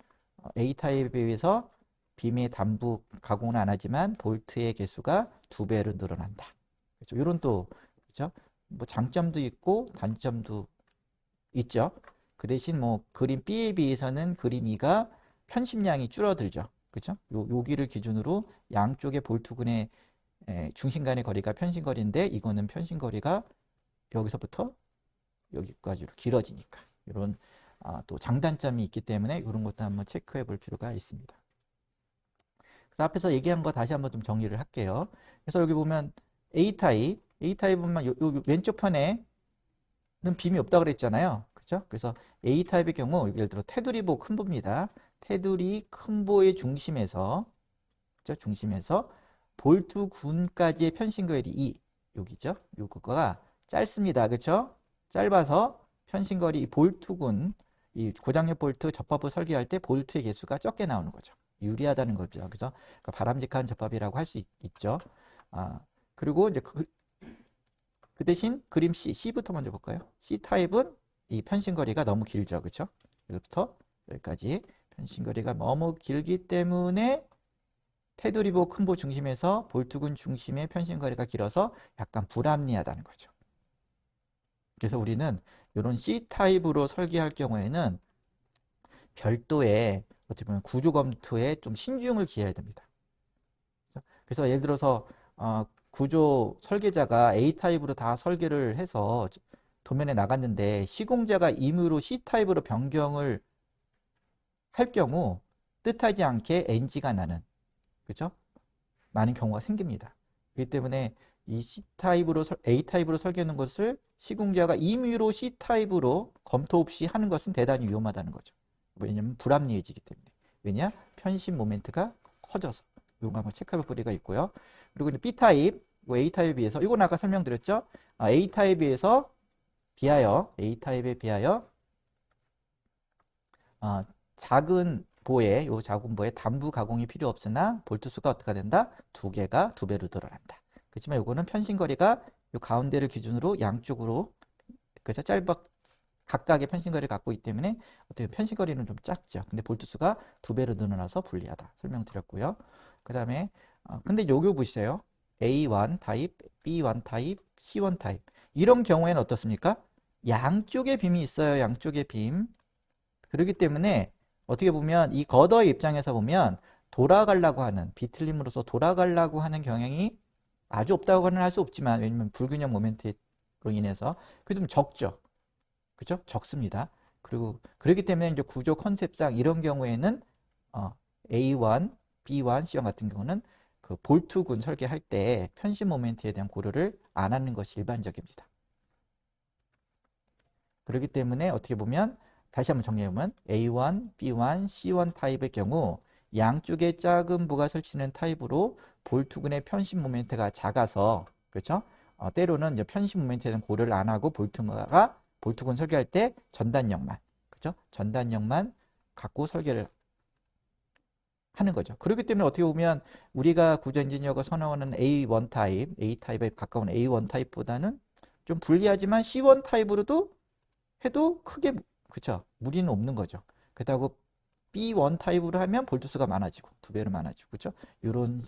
A 타입에 비해서 빔의 단부 가공은 안 하지만 볼트의 개수가 2배로 늘어난다. 그렇죠? 이런 또, 그렇죠? 뭐 장점도 있고 단점도 있죠. 그 대신 뭐 그림 B에 비해서는 그림 E가 편심량이 줄어들죠. 그렇죠? 여기를 기준으로 양쪽의 볼트군의 중심 간의 거리가 편심거리인데, 이거는 편심거리가 여기서부터 여기까지로 길어지니까, 이런 또 장단점이 있기 때문에 이런 것도 한번 체크해 볼 필요가 있습니다. 그래서 앞에서 얘기한 거 다시 한번 좀 정리를 할게요. 그래서 여기 보면 A 타입 보면 요 왼쪽 편에는 빔이 없다 그랬잖아요. 그렇죠? 그래서 A 타입의 경우 예를 들어 테두리보 큰 보입니다. 테두리 큰 보의 중심에서, 그렇죠? 중심에서 볼트군까지의 편심거리 E, 여기죠? 요거가 짧습니다. 그렇죠? 짧아서 편심거리 볼트군, 이 고장력 볼트 접합부 설계할 때 볼트의 개수가 적게 나오는 거죠. 유리하다는 거죠. 그래서 바람직한 접합이라고 할 수 있죠. 그리고 이제 그 대신 그림 C부터 먼저 볼까요? C 타입은 이 편심거리가 너무 길죠. 그렇죠? 여기부터 여기까지 편심거리가 너무 길기 때문에 테두리보 큰보 중심에서 볼트군 중심의 편심거리가 길어서 약간 불합리하다는 거죠. 그래서 우리는 이런 C타입으로 설계할 경우에는 별도의 어떻게 보면 구조 검토에 좀 신중을 기해야 됩니다. 그래서 예를 들어서 구조 설계자가 A타입으로 다 설계를 해서 도면에 나갔는데 시공자가 임의로 C타입으로 변경을 할 경우 뜻하지 않게 NG가 나는, 그죠? 나는 경우가 생깁니다. 그렇기 때문에 이 C타입으로 A타입으로 설계하는 것을 시공자가 임의로 C타입으로 검토 없이 하는 것은 대단히 위험하다는 거죠. 왜냐하면 불합리해지기 때문에. 왜냐? 편심 모멘트가 커져서. 이거 한번 체크해볼 필요가 있고요. 그리고 이제 B타입, A타입에 비해서, 이건 아까 설명드렸죠? A타입에 비해서 A타입에 비하여 작은 보에, 요 작은 보에 단부 가공이 필요 없으나 볼트 수가 어떻게 된다? 2개가 2배로 늘어난다. 그렇지만 요거는 편심거리가 요 가운데를 기준으로 양쪽으로, 그래서 각각의 편심거리를 갖고 있기 때문에 어떻게 편심거리는 좀 작죠. 근데 볼트 수가 2배로 늘어나서 불리하다. 설명드렸고요. 그 다음에 근데 요거 보세요. A1 타입, B1 타입, C1 타입. 이런 경우에는 어떻습니까? 양쪽에 빔이 있어요. 양쪽에 빔. 그렇기 때문에 어떻게 보면 이 거더의 입장에서 보면 돌아가려고 하는, 비틀림으로써 돌아가려고 하는 경향이 아주 없다고는 할 수 없지만, 왜냐면 불균형 모멘트로 인해서 그게 좀 적죠. 그죠? 적습니다. 그리고 그렇기 때문에 이제 구조 컨셉상 이런 경우에는 A1, B1, C1 같은 경우는 그 볼트군 설계할 때 편심 모멘트에 대한 고려를 안 하는 것이 일반적입니다. 그렇기 때문에 어떻게 보면 다시 한번 정리해보면 A1, B1, C1 타입의 경우 양쪽에 작은 부가 설치는 타입으로 볼트군의 편심 모멘트가 작아서, 그렇죠? 때로는 이제 편심 모멘트에 대한 고려를 안 하고 볼트군 설계할 때 전단력만, 그죠? 전단력만 갖고 설계를 하는 거죠. 그렇기 때문에 어떻게 보면 우리가 구조 엔지니어가 선호하는 A1 타입, A 타입에 가까운 A1 타입보다는 좀 불리하지만 C1 타입으로도 해도 크게, 그쵸? 무리는 없는 거죠. 그렇다고 B1 타입으로 하면 볼트 수가 많아지고 2배로 많아지고, 그쵸? 이런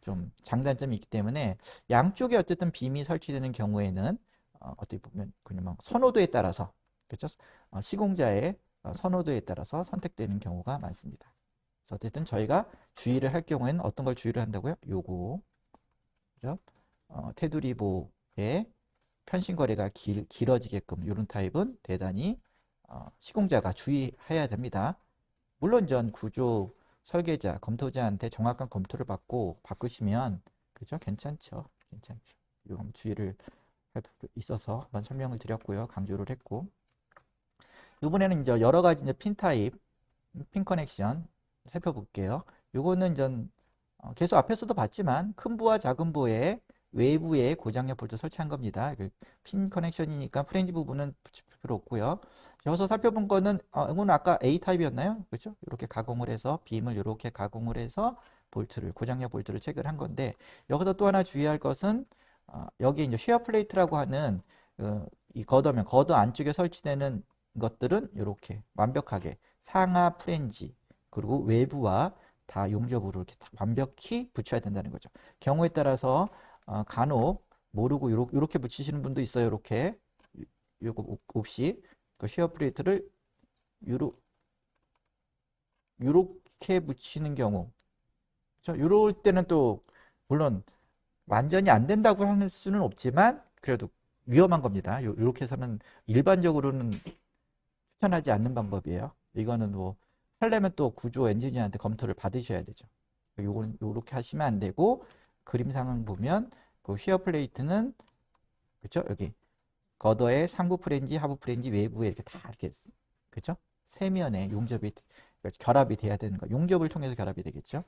좀 장단점이 있기 때문에 양쪽에 어쨌든 빔이 설치되는 경우에는 어떻게 보면 그냥 선호도에 따라서, 그렇죠? 시공자의 선호도에 따라서 선택되는 경우가 많습니다. 그래서 어쨌든 저희가 주의를 할 경우에는 어떤 걸 주의를 한다고요? 요거, 그죠? 테두리보의 편심거리가 길어지게끔 이런 타입은 대단히 시공자가 주의해야 됩니다. 물론 전 구조 설계자, 검토자한테 정확한 검토를 받고 바꾸시면, 그죠? 괜찮죠. 괜찮죠. 이거 주의를 할 필요 있어서 한번 설명을 드렸고요. 강조를 했고. 이번에는 이제 여러 가지 이제 핀 타입, 핀 커넥션 살펴볼게요. 요거는 전 계속 앞에서도 봤지만 큰 부와 작은 부의 외부에 고장력 볼트 설치한 겁니다. 핀 커넥션이니까 프렌즈 부분은 붙일 필요 없고요. 여기서 살펴본 거는 이거는 아까 A 타입이었나요? 그렇죠? 이렇게 가공을 해서 빔을 이렇게 가공을 해서 볼트를, 고장력 볼트를 체결한 건데, 여기서 또 하나 주의할 것은 여기 이제 쉐어 플레이트라고 하는 이 거더 안쪽에 설치되는 것들은 이렇게 완벽하게 상하 프렌지 그리고 외부와 다 용접으로 이렇게 완벽히 붙여야 된다는 거죠. 경우에 따라서 간혹 모르고 이렇게 붙이시는 분도 있어요. 이렇게 요거 없이 그 쉐어 플레이트를 요렇게 붙이는 경우, 그렇죠? 요럴 때는 또 물론 완전히 안 된다고 할 수는 없지만 그래도 위험한 겁니다. 이렇게 해서는 일반적으로는 추천하지 않는 방법이에요. 이거는 뭐 하려면 또 구조 엔지니어한테 검토를 받으셔야 되죠. 요거는 요렇게 하시면 안 되고, 그림상을 보면 그 쉐어 플레이트는, 그렇죠? 여기 거더의 상부 프렌지, 하부 프렌지, 외부에 이렇게 다 이렇게, 그렇죠? 세면에 용접이, 결합이 돼야 되는 거. 용접을 통해서 결합이 되겠죠.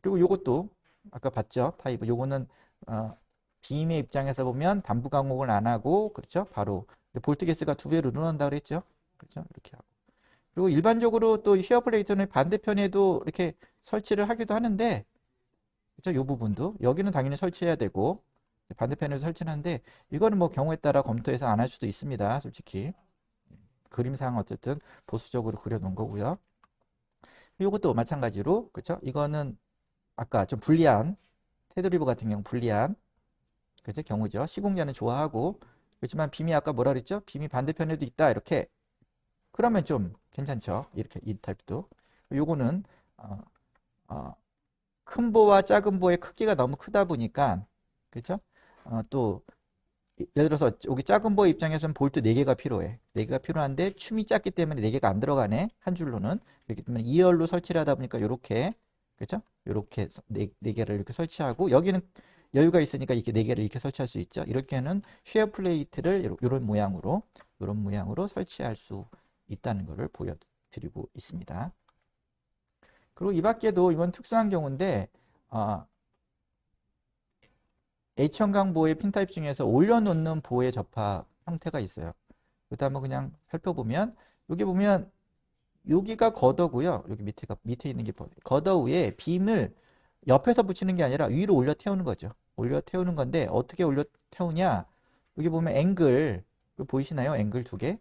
그리고 요것도 아까 봤죠? 타입. 요거는 빔의 입장에서 보면 단부 가공을 안 하고, 그렇죠? 바로 볼트 개수가 2배로 늘어난다 그랬죠? 그렇죠? 이렇게 하고. 그리고 일반적으로 또 시어 플레이트는 반대편에도 이렇게 설치를 하기도 하는데, 그죠? 이 부분도 여기는 당연히 설치해야 되고 반대편에도 설치는 하는데, 이거는 뭐 경우에 따라 검토해서 안 할 수도 있습니다. 솔직히 그림상 어쨌든 보수적으로 그려놓은 거고요. 이것도 마찬가지로, 그렇죠? 이거는 아까 좀 불리한 테드리버 같은 경우 불리한, 그죠? 경우죠. 시공자는 좋아하고, 그렇지만 빔이 아까 뭐라 그랬죠? 빔이 반대편에도 있다 이렇게, 그러면 좀 괜찮죠. 이렇게 이 타입도. 요거는 어, 어, 큰 보와 작은 보의 크기가 너무 크다 보니까, 그렇죠? 또 예를 들어서 여기 작은 보 입장에서는 볼트 4개가 필요해. 4개가 필요한데 춤이 작기 때문에 4개가 안 들어가네. 한 줄로는. 그렇기 때문에 2열로 설치를 하다 보니까 요렇게, 그렇죠? 요렇게 4개를 이렇게 설치하고, 여기는 여유가 있으니까 이렇게 4개를 이렇게 설치할 수 있죠. 이렇게는 쉐어 플레이트를 이런 모양으로 설치할 수 있다는 것을 보여드리고 있습니다. 그리고 이 밖에도 이건 특수한 경우인데, H형광 보의 핀 타입 중에서 올려놓는 보의 접합 형태가 있어요. 그것도 한번 그냥 살펴보면, 여기 보면 여기가 걷어고요. 여기 밑에 있는 게 걷어 위에 빔을 옆에서 붙이는 게 아니라 위로 올려 태우는 거죠. 올려 태우는 건데 어떻게 올려 태우냐? 여기 보면 앵글 보이시나요? 앵글 2개.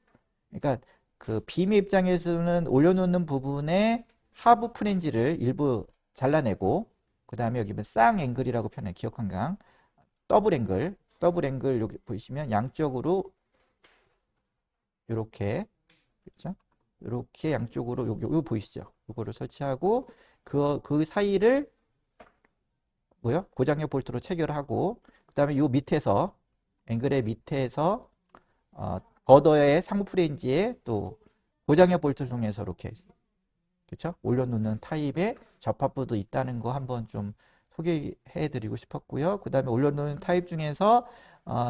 그러니까 그 빔의 입장에서는 올려놓는 부분에 하부 프렌지를 일부 잘라내고, 그 다음에 여기 보면 쌍앵글이라고 표현해요. 기억한강. 더블 앵글 여기 보이시면 양쪽으로 이렇게, 그렇죠? 이렇게 양쪽으로 요 보이시죠? 요거를 설치하고 그 사이를 고장력 볼트로 체결하고, 그다음에 요 밑에서 앵글의 밑에서 거더의 상부 프렌지에 또 고장력 볼트를 통해서 이렇게, 그렇죠? 올려놓는 타입의 접합부도 있다는 거 한번 좀 소개해 드리고 싶었고요. 그 다음에 올려놓는 타입 중에서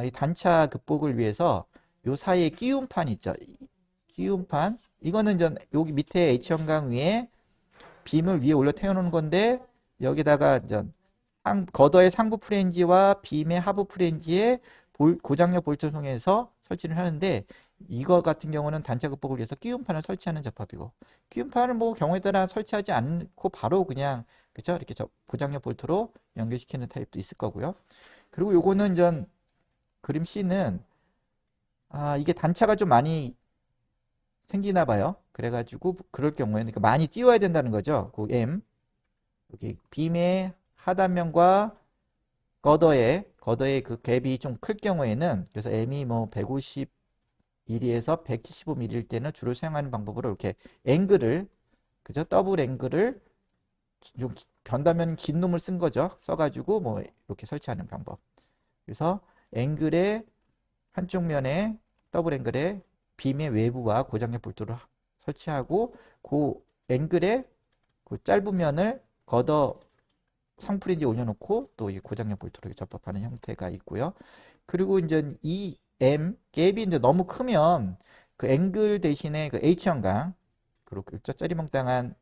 이 단차 극복을 위해서 요 사이에 끼움판 있죠. 끼움판, 이거는 여기 밑에 H형광 위에 빔을 위에 올려 태워놓는 건데, 여기다가 거더의 상부 프렌지와 빔의 하부 프렌지에 고장력 볼트를 통해서 설치를 하는데, 이거 같은 경우는 단차 극복을 위해서 끼움판을 설치하는 접합이고, 끼움판을 뭐 경우에 따라 설치하지 않고 바로 그냥, 그쵸? 이렇게 고장력 볼트로 연결시키는 타입도 있을 거고요. 그리고 요거는 그림 C는 이게 단차가 좀 많이 생기나 봐요. 그래가지고 그럴 경우에는 그러니까 많이 띄워야 된다는 거죠. 그 M 여기 빔의 하단면과 거더의 그 갭이 좀 클 경우에는, 그래서 M이 뭐 150mm에서 175mm일 때는 주로 사용하는 방법으로 이렇게 앵글을, 그죠? 더블 앵글을 좀 변다면 긴 놈을 쓴 거죠. 써가지고 뭐 이렇게 설치하는 방법. 그래서 앵글의 한쪽 면에 더블 앵글에 빔의 외부와 고장력 볼트를 설치하고, 그 앵글의 그 짧은 면을 걷어 상프렌지에 올려놓고 또 이 고장력 볼트로 접합하는 형태가 있고요. 그리고 이제 이 갭이 이제 너무 크면 그 앵글 대신에 그 H형광, 그리고 짜리몽땅한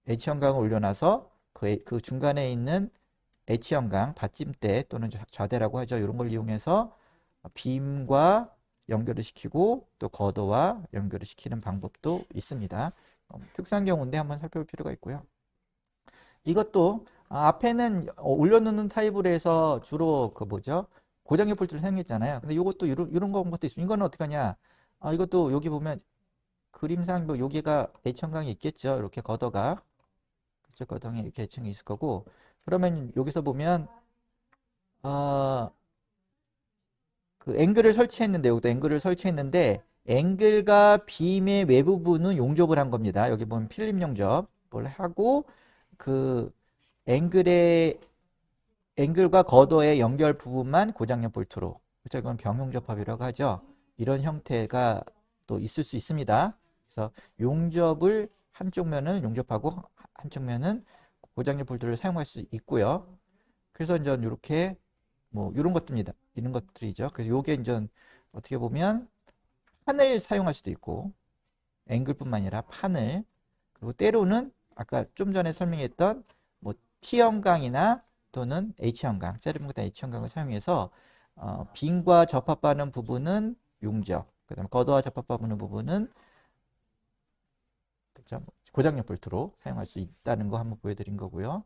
H형광을 올려놔서 그 중간에 있는 H형광 받침대 또는 좌대라고 하죠. 이런 걸 이용해서 빔과 연결을 시키고 또 거더와 연결을 시키는 방법도 있습니다. 특수한 경우인데 한번 살펴볼 필요가 있고요. 이것도 앞에는 올려놓는 타입으로 해서 주로 고장력 볼트를 사용했잖아요. 근데 이것도 이런 것도 있습니다. 이거는 어떻게 하냐? 이것도 여기 보면 그림상 뭐 여기가 H형광이 있겠죠. 이렇게 거더가, 그쪽 거덩이에 이렇게 H형이 있을 거고, 그러면 여기서 보면 그 앵글을 설치했는데, 여기도 앵글을 설치했는데 앵글과 빔의 외부 부분은 용접을 한 겁니다. 여기 보면 필름 용접을 하고, 그 앵글과 거더의 연결 부분만 고장력 볼트로, 그렇죠? 이건 병용접합이라고 하죠. 이런 형태가 또 있을 수 있습니다. 그래서 용접을 한쪽 면은 용접하고 한쪽 면은 고장력 볼트를 사용할 수 있고요. 그래서 이제 이렇게 뭐 이런 것들입니다. 이런 것들이죠. 그래서 요게 이제 어떻게 보면 판을 사용할 수도 있고, 앵글뿐만 아니라 판을, 그리고 때로는 아까 좀 전에 설명했던 뭐 T형광이나 또는 H형광, 짜리몽땅 H형광을 사용해서 빔과 접합하는 부분은 용접, 그 다음에 거더와 접합하는 부분은 그죠? 고장력 볼트로 사용할 수 있다는 거 한번 보여드린 거고요.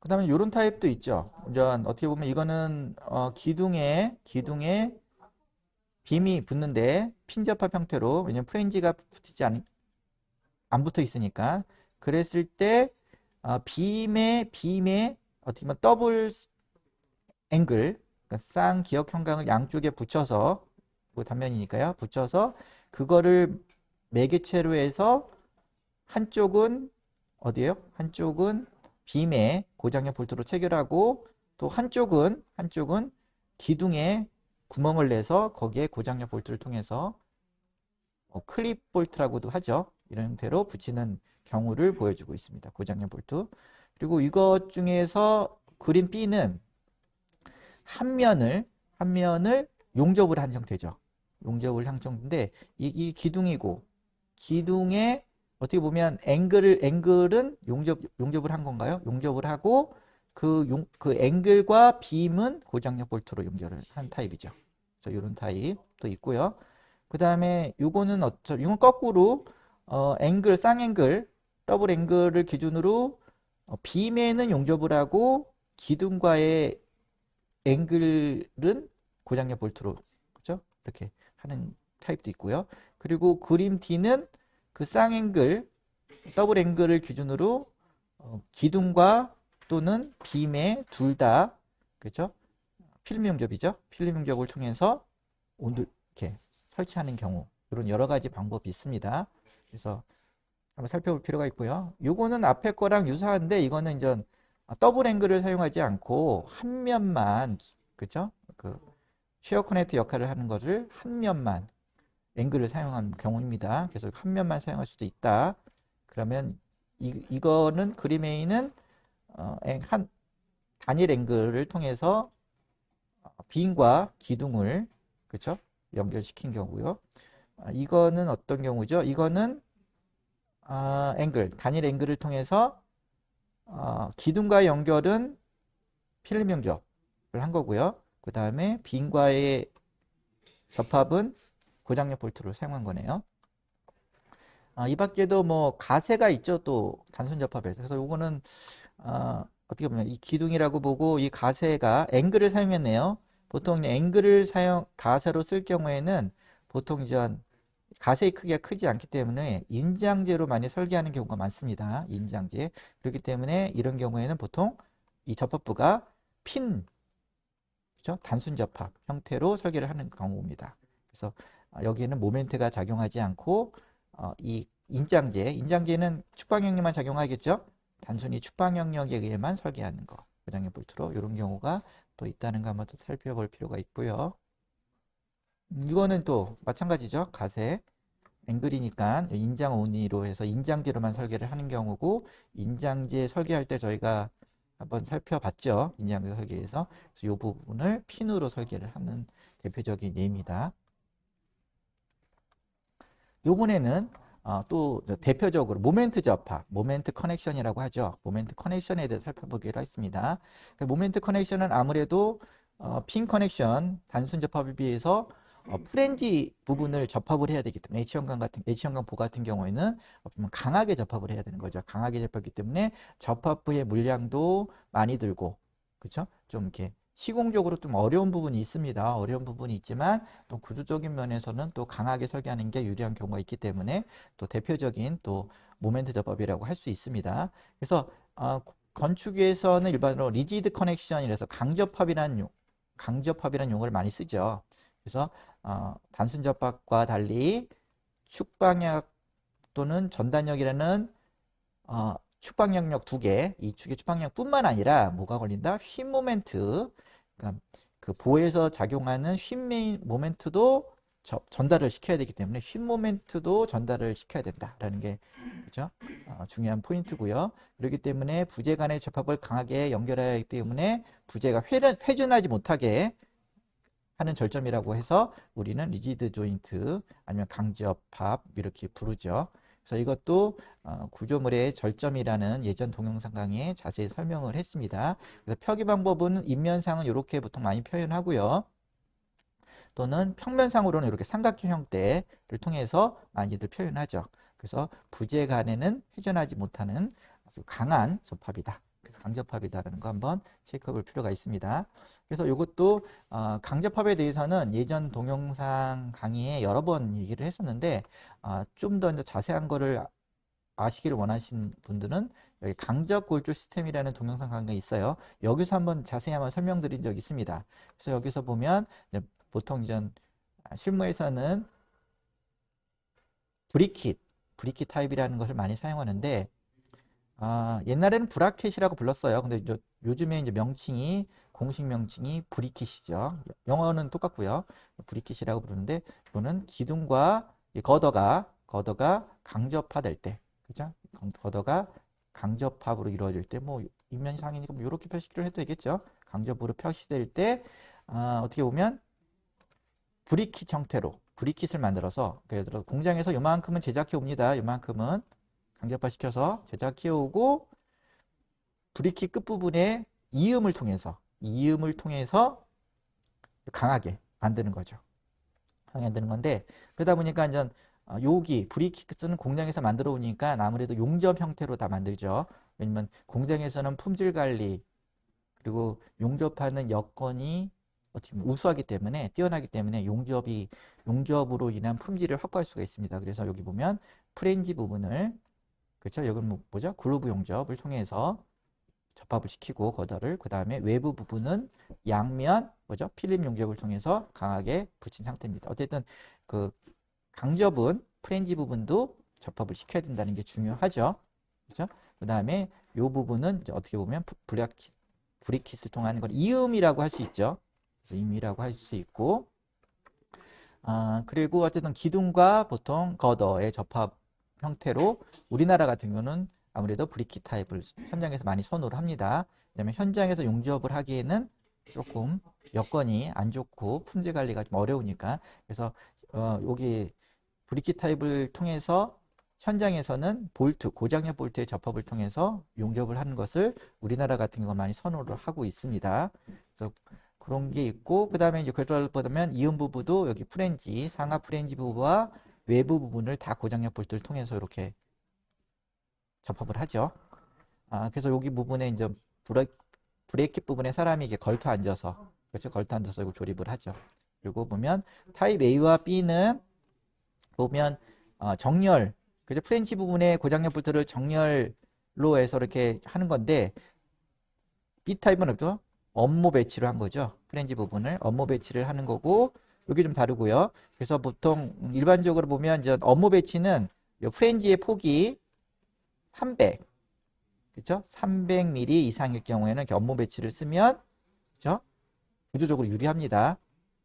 그 다음에 이런 타입도 있죠. 어떻게 보면 이거는 기둥에 빔이 붙는데 핀접합 형태로, 왜냐면 프렌지가 안 붙어 있으니까, 그랬을 때 빔에 어떻게 보면 더블 앵글, 그러니까 쌍기역 형광을 양쪽에 붙여서, 그 단면이니까요, 붙여서 그거를 매개체로 해서 한쪽은 어디에요? 한쪽은 빔에 고장력 볼트로 체결하고, 또 한쪽은 기둥에 구멍을 내서 거기에 고장력 볼트를 통해서 클립 볼트라고도 하죠. 이런 형태로 붙이는 경우를 보여주고 있습니다. 고장력 볼트. 그리고 이것 중에서 그림 B는 한 면을 용접을 한 형태죠. 용접을 한 형태인데 이 기둥이고, 기둥에 어떻게 보면 앵글은 용접을 한 건가요? 용접을 하고 그 앵글과 빔은 고장력 볼트로 연결을 한 타입이죠. 그래서 이런 타입도 있고요. 그 다음에 이거는 이건 거꾸로 쌍앵글, 더블 앵글을 기준으로 빔에는 용접을 하고 기둥과의 앵글은 고장력 볼트로, 그죠? 이렇게 하는 타입도 있고요. 그리고 그림 D는 그 쌍앵글, 더블 앵글을 기준으로 기둥과 또는 빔에 둘 다, 그죠? 필름 용접이죠. 필름 용접을 통해서 이렇게 설치하는 경우, 이런 여러 가지 방법이 있습니다. 그래서 한번 살펴볼 필요가 있고요. 요거는 앞에 거랑 유사한데 이거는 이제 더블 앵글을 사용하지 않고 한 면만, 그죠? 그 쉐어 커넥트 역할을 하는 것을 한 면만 앵글을 사용한 경우입니다. 그래서 한 면만 사용할 수도 있다. 그러면 이거는 그림 A는 한 단일 앵글을 통해서 빔과 기둥을, 그렇죠? 연결시킨 경우고요. 이거는 어떤 경우죠? 이거는 단일 앵글을 통해서 기둥과 연결은 필름 용접을 한 거고요. 그 다음에 빔과의 접합은 고장력 볼트를 사용한 거네요. 이 밖에도 뭐 가세가 있죠. 또 단순 접합에서. 그래서 요거는 어떻게 보면 이 기둥이라고 보고 이 가세가 앵글을 사용했네요. 보통 가세로 쓸 경우에는 보통 이제 가세의 크기가 크지 않기 때문에 인장제로 많이 설계하는 경우가 많습니다. 인장제. 그렇기 때문에 이런 경우에는 보통 이 접합부가 그죠? 단순 접합 형태로 설계를 하는 경우입니다. 그래서 여기에는 모멘트가 작용하지 않고 이 인장제는 축방 영역만 작용하겠죠? 단순히 축방 영역에 의해만 설계하는 거. 고장력 볼트로 이런 경우가 또 있다는 거 한번 또 살펴볼 필요가 있고요. 이거는 또 마찬가지죠. 가세 앵글이니까 인장 온리로 해서 인장제로만 설계를 하는 경우고, 인장제 설계할 때 저희가 한번 살펴봤죠. 인장제 설계에서. 그래서 이 부분을 핀으로 설계를 하는 대표적인 예입니다. 요번에는 또 대표적으로 모멘트 접합, 모멘트 커넥션이라고 하죠. 모멘트 커넥션에 대해서 살펴보기로 했습니다. 모멘트 커넥션은 아무래도 핀 커넥션, 단순 접합에 비해서 프렌지 부분을 접합을 해야 되기 때문에 H형광보 같은 경우에는 강하게 접합을 해야 되는 거죠. 강하게 접합이기 때문에 접합부의 물량도 많이 들고, 그렇죠? 좀 이렇게 시공적으로 좀 어려운 부분이 있습니다. 어려운 부분이 있지만 또 구조적인 면에서는 또 강하게 설계하는 게 유리한 경우가 있기 때문에 또 대표적인 또 모멘트 접합이라고 할 수 있습니다. 그래서 건축에서는 일반적으로 리지드 커넥션이라서 강접합이라는 용어를 많이 쓰죠. 그래서 단순 접합과 달리 축방역 또는 전단역이라는 축방역력 2개, 이 축의 축방역뿐만 아니라 뭐가 걸린다? 휨 모멘트, 그러니까 그 보에서 작용하는 휨 모멘트도 전달을 시켜야 되기 때문에 휨 모멘트도 전달을 시켜야 된다라는 게, 그죠? 중요한 포인트고요. 그렇기 때문에 부재 간의 접합을 강하게 연결해야 하기 때문에 부재가 회전하지 못하게 하는 절점이라고 해서 우리는 리지드 조인트 아니면 강접합 이렇게 부르죠. 그래서 이것도 구조물의 절점이라는 예전 동영상 강의에 자세히 설명을 했습니다. 그래서 표기 방법은 인면상은 이렇게 보통 많이 표현하고요. 또는 평면상으로는 이렇게 삼각형 형태를 통해서 많이들 표현하죠. 그래서 부재 간에는 회전하지 못하는 아주 강한 접합이다. 그래서 강접합이다라는 거 한번 체크해 볼 필요가 있습니다. 그래서 이것도 강접합에 대해서는 예전 동영상 강의에 여러 번 얘기를 했었는데 좀 더 자세한 거를 아시기를 원하신 분들은 여기 강접골조 시스템이라는 동영상 강의가 있어요. 여기서 한번 자세히 한번 설명드린 적이 있습니다. 그래서 여기서 보면 보통 이제 실무에서는 브리킷 타입이라는 것을 많이 사용하는데 옛날에는 브라켓이라고 불렀어요. 근데 요즘에 이제 명칭이 공식 명칭이 브리킷이죠. 영어는 똑같고요. 브리킷이라고 부르는데 이거는 기둥과 거더가 강접화될 때, 그죠? 거더가 강접합으로 이루어질 때, 뭐 인면상이니까 뭐 이렇게 표시를 해도 되겠죠. 강접으로 표시될 때 어떻게 보면 브리킷 형태로 브리킷을 만들어서 예를 들어 공장에서 요만큼은 제작해 옵니다. 요만큼은 강접화 시켜서 제작해 오고 브리킷 끝부분에 이음을 통해서 강하게 만드는 거죠. 강하게 만드는 건데 그러다 보니까 이제 여기 브리킷은 공장에서 만들어 오니까 아무래도 용접 형태로 다 만들죠. 왜냐면 공장에서는 품질 관리 그리고 용접하는 여건이 어떻게 보면 우수하기 때문에 뛰어나기 때문에 용접으로 인한 품질을 확보할 수가 있습니다. 그래서 여기 보면 프렌지 부분을 그렇죠? 여기는 뭐죠? 글로브 용접을 통해서 접합을 시키고 거더를 그 다음에 외부 부분은 양면 뭐죠? 필름 용접을 통해서 강하게 붙인 상태입니다. 어쨌든 그 강접은 프렌지 부분도 접합을 시켜야 된다는 게 중요하죠. 그렇죠? 그 다음에 이 부분은 이제 어떻게 보면 브리킷을 통한 걸 이음이라고 할 수 있죠. 그래서 이음이라고 할 수 있고 그리고 어쨌든 기둥과 보통 거더의 접합 형태로 우리나라 같은 경우는 아무래도 브리킷 타입을 현장에서 많이 선호를 합니다. 왜냐하면 현장에서 용접을 하기에는 조금 여건이 안 좋고 품질 관리가 좀 어려우니까 그래서 여기 브리킷 타입을 통해서 현장에서는 고장력 볼트의 접합을 통해서 용접을 하는 것을 우리나라 같은 경우는 많이 선호를 하고 있습니다. 그래서 그런 게 있고 그 다음에 이제 그걸 보면 이음 부부도 여기 상하 프렌지 부부와 외부 부분을 다 고장력 볼트를 통해서 이렇게 접합을 하죠. 그래서 여기 부분에 이제 브레이킷 부분에 사람이 이게 걸터 앉아서 그렇죠? 걸터 앉아서 이거 조립을 하죠. 그리고 보면 타입 A와 B는 보면 정렬 그죠? 프렌치 부분에 고장력 볼트를 정렬로 해서 이렇게 하는 건데 B 타입은 어떻게 업무 배치를 한 거죠. 프렌치 부분을 업무 배치를 하는 거고 여기 좀 다르고요. 그래서 보통 일반적으로 보면 이제 업무 배치는 프렌치의 폭이 300, 그렇죠? 300mm 이상일 경우에는 이렇게 업무 배치를 쓰면 그렇죠? 구조적으로 유리합니다.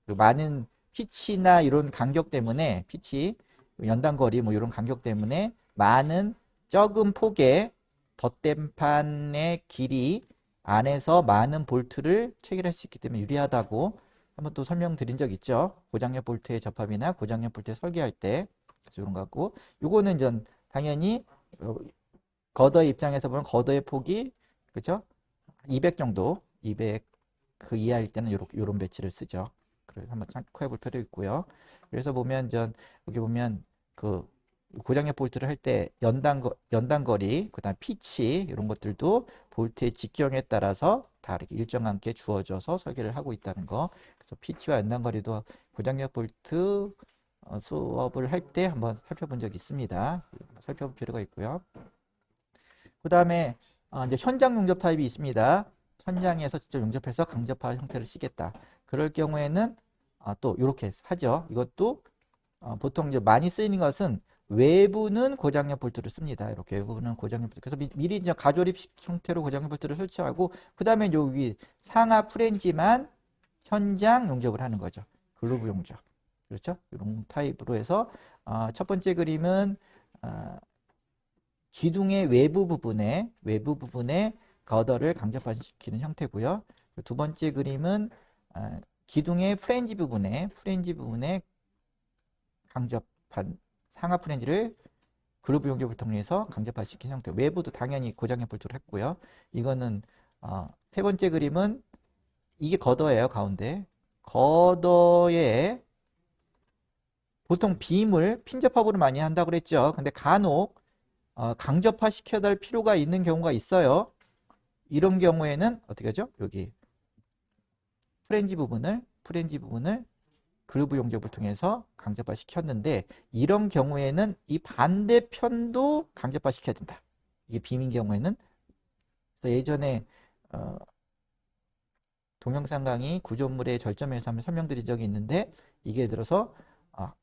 그리고 많은 피치나 이런 간격 때문에 연단거리 뭐 이런 간격 때문에 많은 적은 폭의 덧댄판의 길이 안에서 많은 볼트를 체결할 수 있기 때문에 유리하다고 한번 또 설명드린 적 있죠. 고장력 볼트의 접합이나 고장력 볼트 설계할 때 이런 거 같고 요거는 이제 당연히 거더의 입장에서 보면 거더의 폭이 그죠? 200 정도 200 그 이하일 때는 요런 배치를 쓰죠. 그래서 한번 참고해 볼 필요 있고요. 그래서 보면 여기 보면 그 고장력 볼트를 할 때 연단거리, 그다음 피치 이런 것들도 볼트의 직경에 따라서 다 이렇게 일정하게 주어져서 설계를 하고 있다는 거. 그래서 피치와 연단거리도 고장력 볼트 수업을 할 때 한번 살펴본 적이 있습니다. 살펴볼 필요가 있고요. 그 다음에 이제 현장 용접 타입이 있습니다. 현장에서 직접 용접해서 강접화 형태를 쓰겠다. 그럴 경우에는 또 이렇게 하죠. 이것도 보통 이제 많이 쓰이는 것은 외부는 고장력 볼트를 씁니다. 이렇게 외부는 고장력 볼트. 그래서 미리 이제 가조립 형태로 고장력 볼트를 설치하고 그 다음에 여기 상하 프렌지만 현장 용접을 하는 거죠. 글로브 용접. 그렇죠? 이런 타입으로 해서 첫 번째 그림은 기둥의 외부 부분에 거더를 강접화시키는 형태고요. 두 번째 그림은 기둥의 프렌지 부분에 강접한 상하 프렌지를 그루브 용접을 통해서 강접화시킨 형태. 외부도 당연히 고장력 볼트를 했고요. 이거는 세 번째 그림은 이게 거더예요. 가운데 거더에 보통 빔을 핀접합으로 많이 한다고 그랬죠. 근데 간혹 강접화 시켜야 될 필요가 있는 경우가 있어요. 이런 경우에는 어떻게 하죠? 여기 프렌지 부분을 그루브 용접을 통해서 강접화 시켰는데, 이런 경우에는 이 반대편도 강접화 시켜야 된다. 이게 빔인 경우에는. 그래서 예전에 동영상 강의 구조물의 절점에서 한번 설명드린 적이 있는데, 이게 들어서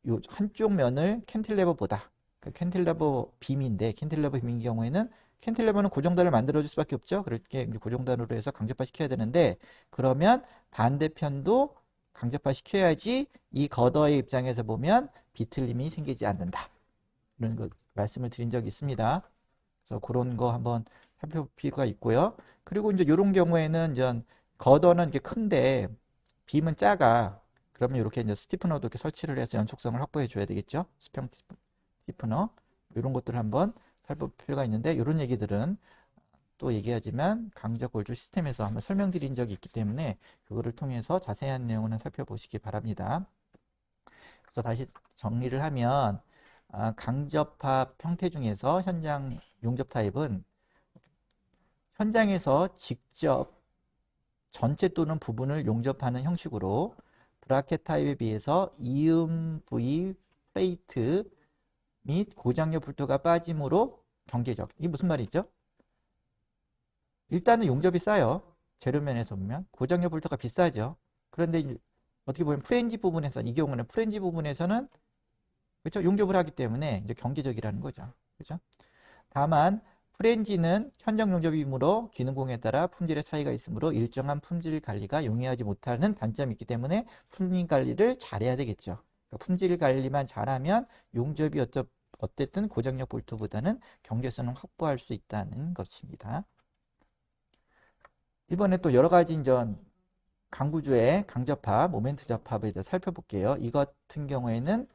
요 한쪽 면을 캔틸레버보다, 그 캔틸레버 빔인데, 캔틸레버 빔인 경우에는 캔틸레버는 고정단을 만들어줄 수밖에 없죠. 그렇게 고정단으로 해서 강접화 시켜야 되는데, 그러면 반대편도 강접화 시켜야지 이 거더의 입장에서 보면 비틀림이 생기지 않는다. 이런 거 말씀을 드린 적이 있습니다. 그래서 그런 거 한번 살펴볼 필요가 있고요. 그리고 이제 이런 경우에는 이제 거더는 이렇게 큰데 빔은 작아. 그러면 이렇게 이제 스티프너도 이렇게 설치를 해서 연속성을 확보해 줘야 되겠죠. 수평 스티프너. 이런 것들을 한번 살펴볼 필요가 있는데, 이런 얘기들은 또 얘기하지만 강적 골조 시스템에서 한번 설명드린 적이 있기 때문에 그거를 통해서 자세한 내용은 살펴보시기 바랍니다. 그래서 다시 정리를 하면 강접합 형태 중에서 현장 용접 타입은 현장에서 직접 전체 또는 부분을 용접하는 형식으로 브라켓 타입에 비해서 이음 부위 플레이트 및 고장력 볼트가 빠짐으로 경제적. 이게 무슨 말이죠? 일단은 용접이 싸요. 재료면에서 보면 고장력 볼트가 비싸죠. 그런데 어떻게 보면 프렌지 부분에서, 이 경우는 프렌지 부분에서는 그렇죠? 용접을 하기 때문에 이제 경제적이라는 거죠. 그렇죠? 다만 프렌지는 현장 용접이므로 기능공에 따라 품질의 차이가 있으므로 일정한 품질 관리가 용이하지 못하는 단점이 있기 때문에 품질 관리를 잘해야 되겠죠. 그러니까 품질 관리만 잘하면 용접이 어쨌든 고장력 볼트보다는 경제성을 확보할 수 있다는 것입니다. 이번에 또 여러 가지 강구조의 강접합, 모멘트 접합에 대해서 살펴볼게요. 이 같은 경우에는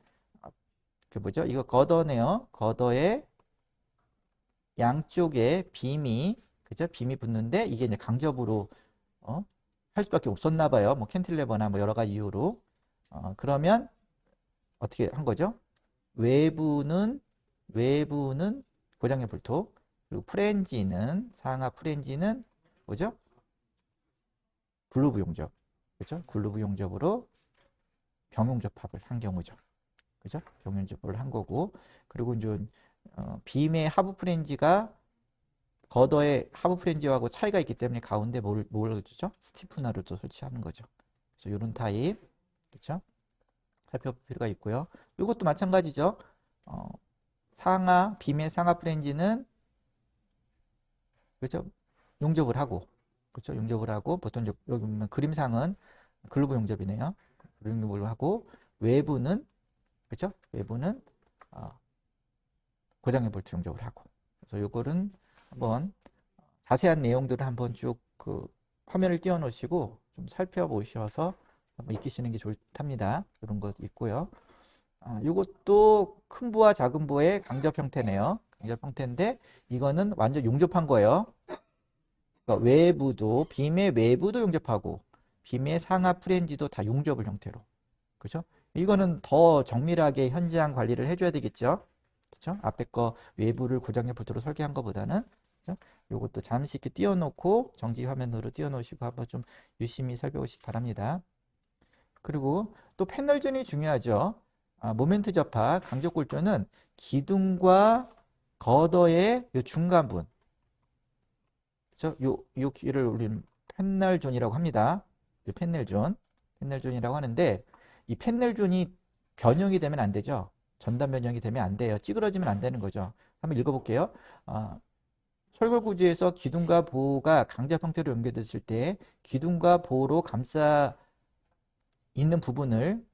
그 뭐죠? 이거 거더네요. 거더의 양쪽에 빔이, 그죠? 빔이 붙는데 이게 이제 강접으로 할 수밖에 없었나 봐요. 뭐 캔틸레버나 뭐 여러 가지 이유로. 그러면 어떻게 한 거죠? 외부는 고장력 볼트, 그리고 상하 프렌지는 뭐죠? 글루브 용접. 그죠? 글루브 용접으로 병용접합을 한 경우죠. 그죠? 병용접합을 한 거고, 그리고 이제 빔의 하부 프렌지가 거더의 하부 프렌지하고 차이가 있기 때문에 가운데 뭘 주죠? 스티프너를 또 설치하는 거죠. 그래서 이런 타입, 그렇죠? 살펴볼 필요가 있고요. 이것도 마찬가지죠. 빔의 상하 프렌지는 그렇죠? 용접을 하고, 그렇죠? 용접을 하고, 보통 여기 보면 그림상은 글루브 용접이네요. 글루브를 하고, 외부는 그렇죠? 외부는 고장력 볼트 용접을 하고. 그래서 요거는 한번 자세한 내용들을 한번 쭉 그 화면을 띄워 놓으시고 좀 살펴보셔서 한번 익히시는 게 좋답니다. 이런 것 있고요. 요것도 큰 부와 작은 부의 강접 형태네요. 강접 형태인데 이거는 완전 용접한 거예요. 그러니까 외부도, 빔의 외부도 용접하고 빔의 상하 프렌지도 다 용접을 형태로. 그죠? 이거는 더 정밀하게 현장 관리를 해줘야 되겠죠. 그렇죠? 앞에 거 외부를 고장력 볼트로 설계한 것보다는. 그렇죠? 요것도 잠시 이렇게 띄워놓고 정지 화면으로 띄워놓으시고 한번 좀 유심히 살펴보시기 바랍니다. 그리고 또 패널존이 중요하죠. 모멘트 접합, 강적 골조는 기둥과 거더의 요 중간분, 그렇죠? 요 길을 우리는 패널존이라고 합니다. 요 패널존이라고 하는데, 이 패널존이 변형이 되면 안 되죠. 전단 변형이 되면 안 돼요. 찌그러지면 안 되는 거죠. 한번 읽어볼게요. 철골 구조에서 기둥과 보호가 강접 형태로 연결됐을 때 기둥과 보호로 감싸 있는 부분을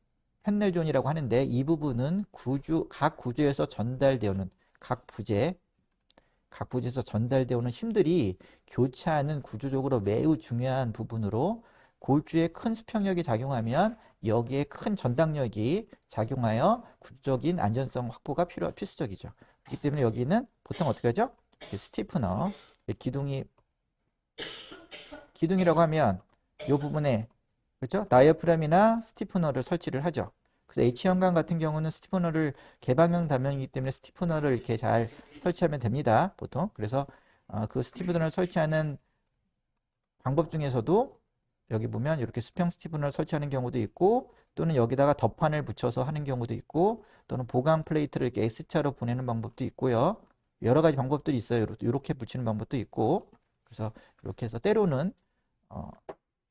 패널존이라고 하는데, 이 부분은 각 구조에서 전달되어오는 각 부재에서 전달되어오는 힘들이 교차하는 구조적으로 매우 중요한 부분으로, 골조에 큰 수평력이 작용하면 여기에 큰 전당력이 작용하여 구조적인 안전성 확보가 필수적이죠. 그렇기 때문에 여기는 보통 어떻게 하죠? 스티프너, 기둥이라고 하면 이 부분에 그렇죠? 다이어프램이나 스티프너를 설치를 하죠. 그래서 H형광 같은 경우는 스티프너를 개방형 단면이기 때문에 스티프너를 이렇게 잘 설치하면 됩니다. 보통. 그래서 그 스티프너를 설치하는 방법 중에서도 여기 보면 이렇게 수평 스티프너를 설치하는 경우도 있고 또는 여기다가 덧판을 붙여서 하는 경우도 있고 또는 보강 플레이트를 이렇게 S자로 보내는 방법도 있고요. 여러 가지 방법들이 있어요. 이렇게 붙이는 방법도 있고 그래서 이렇게 해서 때로는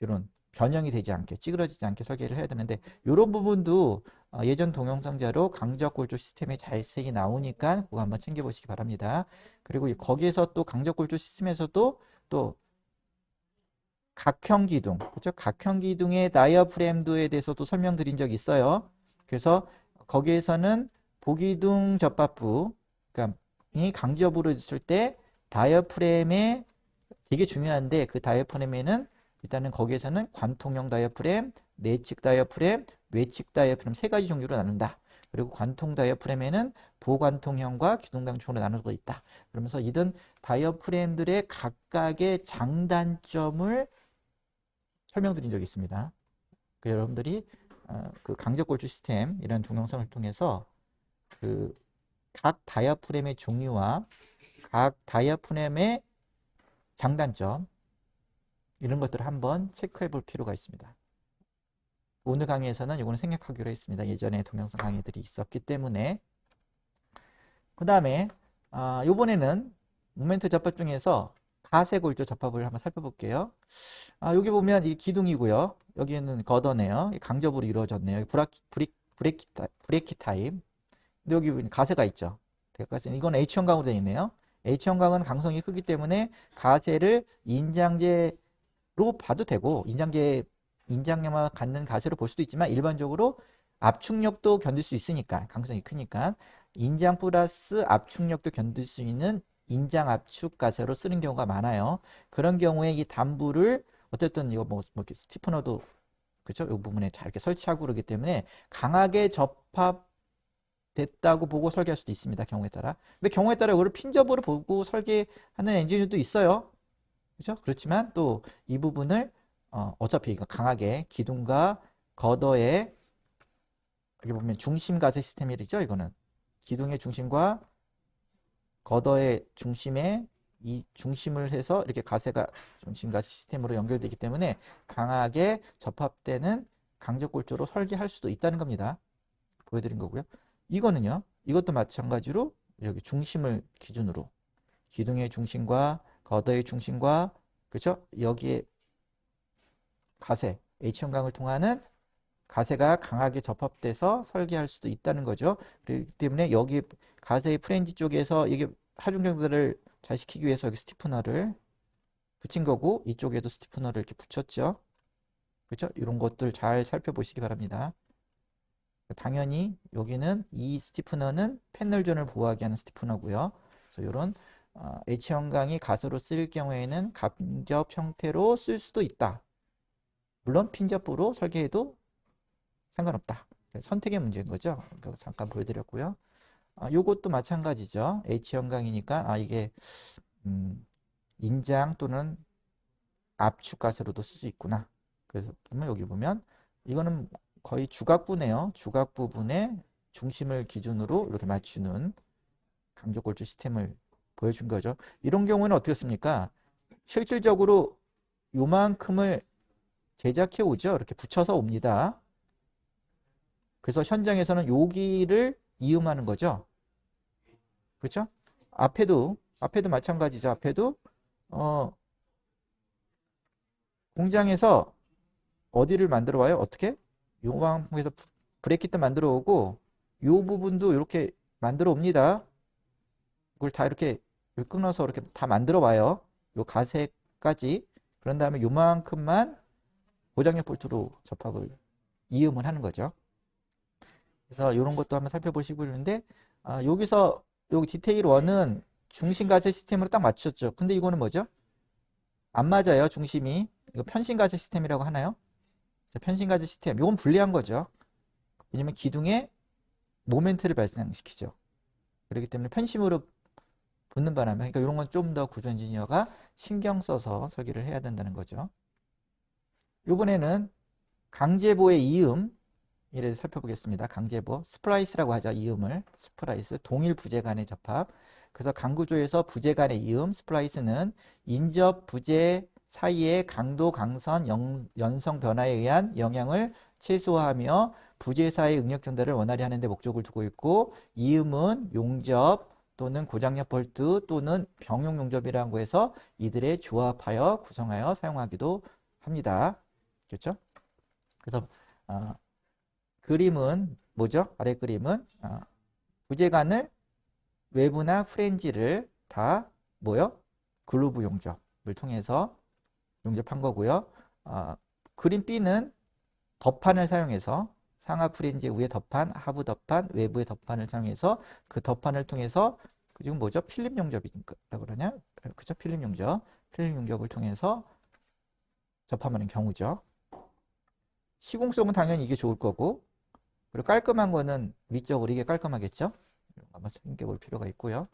이런 변형이 되지 않게 찌그러지지 않게 설계를 해야 되는데 이런 부분도 예전 동영상자로 강적 골조 시스템의 자세히 나오니까 그거 한번 챙겨보시기 바랍니다. 그리고 거기에서 또 강적 골조 시스템에서도 또 각형 기둥, 그렇죠? 각형 기둥의 다이어프램도에 대해서도 설명드린 적이 있어요. 그래서 거기에서는 보기둥 접합부, 그러니까 이 강접으로 있을 때 다이어프램에 되게 중요한데 그 다이어프램에는 일단은 거기에서는 관통형 다이어프램, 내측 다이어프램, 외측 다이어프램 세 가지 종류로 나눈다. 그리고 관통 다이어프램에는 보관통형과 기둥단총으로 나누고 있다. 그러면서 이런 다이어프램들의 각각의 장단점을 설명드린 적이 있습니다. 그 여러분들이 그 강적골조 시스템 이런 동영상을 통해서 그 각 다이어프램의 종류와 각 다이어프램의 장단점 이런 것들을 한번 체크해 볼 필요가 있습니다. 오늘 강의에서는 이거는 생략하기로 했습니다. 예전에 동영상 강의들이 있었기 때문에. 그 다음에 이번에는 모멘트 접합 중에서 가세골조 접합을 한번 살펴볼게요. 여기 보면 이 기둥이고요. 여기는 거더네요. 강접으로 이루어졌네요. 브레이키 타입. 근데 여기 가세가 있죠. 이건 H형광으로 되어 있네요. H형광은 강성이 크기 때문에 가세를 인장제로 봐도 되고 인장력만 갖는 가세로 볼 수도 있지만 일반적으로 압축력도 견딜 수 있으니까 강성이 크니까 인장 플러스 압축력도 견딜 수 있는 인장 압축 가세로 쓰는 경우가 많아요. 그런 경우에 이 단부를 어쨌든 이거 뭐 이렇게 스티프너도 그렇죠? 이 부분에 잘 이렇게 설치하고 그러기 때문에 강하게 접합됐다고 보고 설계할 수도 있습니다. 경우에 따라. 근데 경우에 따라 이거를 핀접으로 보고 설계하는 엔지니어도 있어요. 그렇죠? 그렇지만 또 이 부분을 어차피 강하게 기둥과 거더의 여기 보면 중심 가세 시스템이죠. 이거는 기둥의 중심과 거더의 중심에 이 중심을 해서 이렇게 가세가 중심 가세 시스템으로 연결되기 때문에 강하게 접합되는 강적골조로 설계할 수도 있다는 겁니다. 보여드린 거고요. 이거는요. 이것도 마찬가지로 여기 중심을 기준으로 기둥의 중심과 거더의 중심과 그렇죠? 여기에 가세 H형광을 통하는 가세가 강하게 접합돼서 설계할 수도 있다는 거죠. 그렇기 때문에 여기 가세의 프렌지 쪽에서 이게 하중경들을 잘 시키기 위해서 여기 스티프너를 붙인 거고 이쪽에도 스티프너를 이렇게 붙였죠. 그렇죠? 이런 것들 잘 살펴보시기 바랍니다. 당연히 여기는 이 스티프너는 패널존을 보호하게 하는 스티프너고요. 그래서 이런 H형광이 가세로 쓰일 경우에는 간접 형태로 쓸 수도 있다. 물론 핀접으로 설계해도 상관없다. 선택의 문제인 거죠. 잠깐 보여드렸고요. 요것도 마찬가지죠. H형광이니까 이게 인장 또는 압축 가세로도 쓸 수 있구나. 그래서 보면 여기 보면 이거는 거의 주각부네요. 주각 부분에 중심을 기준으로 이렇게 맞추는 강적골조 시스템을 보여준 거죠. 이런 경우는 어떻게 씁니까? 실질적으로 요만큼을 제작해 오죠. 이렇게 붙여서 옵니다. 그래서 현장에서는 여기를 이음하는 거죠. 그렇죠? 앞에도 마찬가지죠. 앞에도 공장에서 어디를 만들어 와요? 어떻게? 요방에서 브레이킷도 만들어 오고 요 부분도 이렇게 만들어 옵니다. 이걸 다 이렇게 끊어서 이렇게 다 만들어 와요. 요 가세까지. 그런 다음에 요만큼만 고장력 볼트로 접합을 이음을 하는 거죠. 그래서 이런 것도 한번 살펴보시고 있는데 여기서 여기 디테일 1은 중심 가세 시스템으로 딱 맞췄죠. 근데 이거는 뭐죠? 안 맞아요. 중심이. 이거 편심 가세 시스템이라고 하나요? 편심 가세 시스템. 이건 불리한 거죠. 왜냐면 기둥에 모멘트를 발생시키죠. 그렇기 때문에 편심으로 붙는 바람에 그러니까 이런 건 좀 더 구조 엔지니어가 신경 써서 설계를 해야 된다는 거죠. 이번에는 강제보의 이음 이래 살펴보겠습니다. 강제보 스플라이스라고 하죠. 이음을 스플라이스 동일 부재 간의 접합. 그래서 강구조에서 부재 간의 이음 스플라이스는 인접 부재 사이의 강도 강선 연성 변화에 의한 영향을 최소화하며 부재 사이의 응력 전달을 원활히 하는 데 목적을 두고 있고, 이음은 용접 또는 고장력 볼트 또는 병용 용접이라고 해서 이들의 조합하여 구성하여 사용하기도 합니다. 그렇죠? 그래서 그림은 뭐죠? 아래 그림은 부재관을 외부나 프렌지를 다 뭐요? 글루브 용접을 통해서 용접한 거고요. 그림 B는 덧판을 사용해서 상하 프렌지 위에 덧판, 하부 덧판, 외부의 덧판을 사용해서 그 덧판을 통해서 지금 뭐죠? 필름 용접이라고 그러냐? 그죠? 필름 용접. 필름 용접을 통해서 접함하는 경우죠. 시공성은 당연히 이게 좋을 거고, 그리고 깔끔한 거는 위쪽으로 이게 깔끔하겠죠? 한번 생겨볼 필요가 있고요.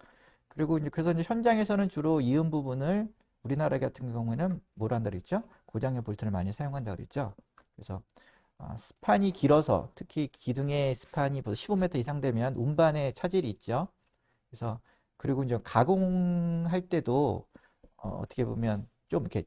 그리고 이제 그래서 이제 현장에서는 주로 이음 부분을 우리나라 같은 경우에는 뭘 한다 그랬죠? 고장력 볼트를 많이 사용한다 그랬죠? 그래서 스판이 길어서 특히 기둥의 스판이 15m 이상 되면 운반에 차질이 있죠. 그래서 그리고 이제 가공할 때도 어떻게 보면 좀 이렇게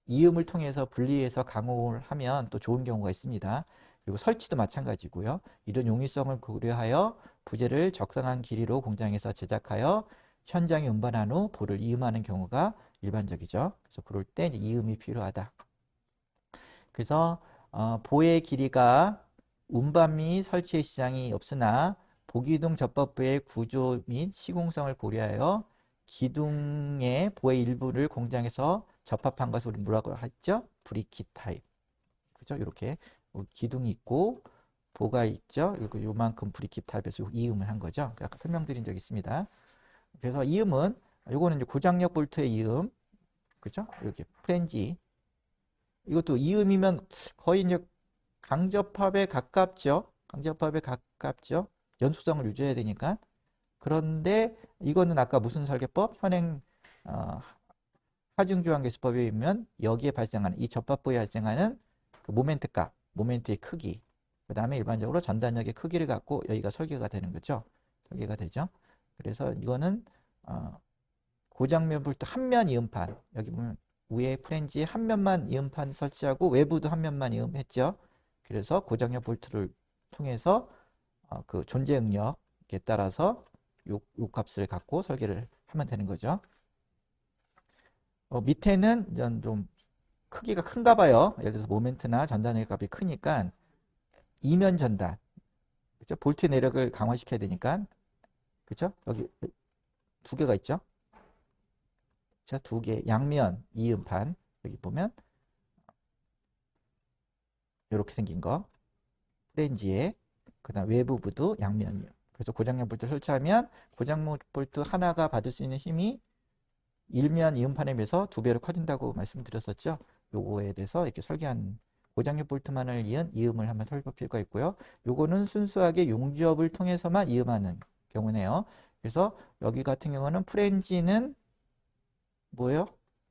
이음을 통해서 분리해서 가공을 하면 또 좋은 경우가 있습니다. 그리고 설치도 마찬가지고요. 이런 용이성을 고려하여 부재를 적당한 길이로 공장에서 제작하여 현장에 운반한 후 볼을 이음하는 경우가 일반적이죠. 그래서 그럴 때 이음이 필요하다. 그래서 보의 길이가 운반 및 설치의 시장이 없으나 보기둥 접합부의 구조 및 시공성을 고려하여 기둥의 보의 일부를 공장에서 접합한 것을 우리 뭐라고 했죠? 브리킷 타입. 그죠? 이렇게 기둥이 있고 보가 있죠. 요만큼 브리킷 타입에서 이음을 한 거죠. 아까 설명드린 적 있습니다. 그래서 이음은 요거는 이제 고장력 볼트의 이음, 그죠? 여기 프렌지. 이것도 이음이면 거의 이제 강접합에 가깝죠. 강접합에 가깝죠. 연속성을 유지해야 되니까. 그런데 이거는 아까 무슨 설계법? 현행 하중조항계수법에 의하면 여기에 발생하는 이 접합부에 발생하는 그 모멘트 값, 모멘트의 크기, 그 다음에 일반적으로 전단력의 크기를 갖고 여기가 설계가 되는 거죠. 설계가 되죠. 그래서 이거는 고장면 볼트 한면 이음판, 여기 보면 위에 프렌지에 한 면만 이음판 설치하고 외부도 한 면만 이음했죠. 그래서 고장력 볼트를 통해서 그 존재 응력에 따라서 요 값을 갖고 설계를 하면 되는 거죠. 밑에는 좀 크기가 큰가 봐요. 예를 들어서 모멘트나 전단의 값이 크니까 이면 전단, 그죠? 볼트 내력을 강화시켜야 되니까, 그죠? 여기 두 개가 있죠. 자, 두 개, 양면 이음판 여기 보면 이렇게 생긴 거, 프렌지에 그다음 외부부도 양면이요. 그래서 고장력 볼트 설치하면 고장력 볼트 하나가 받을 수 있는 힘이 일면 이음판에 비해서 2배로 커진다고 말씀드렸었죠. 요거에 대해서 이렇게 설계한 고장력 볼트만을 이은 이음을 한번 살펴볼 필요가 있고요. 요거는 순수하게 용접을 통해서만 이음하는 경우네요. 그래서 여기 같은 경우는 프렌지는 뭐예요?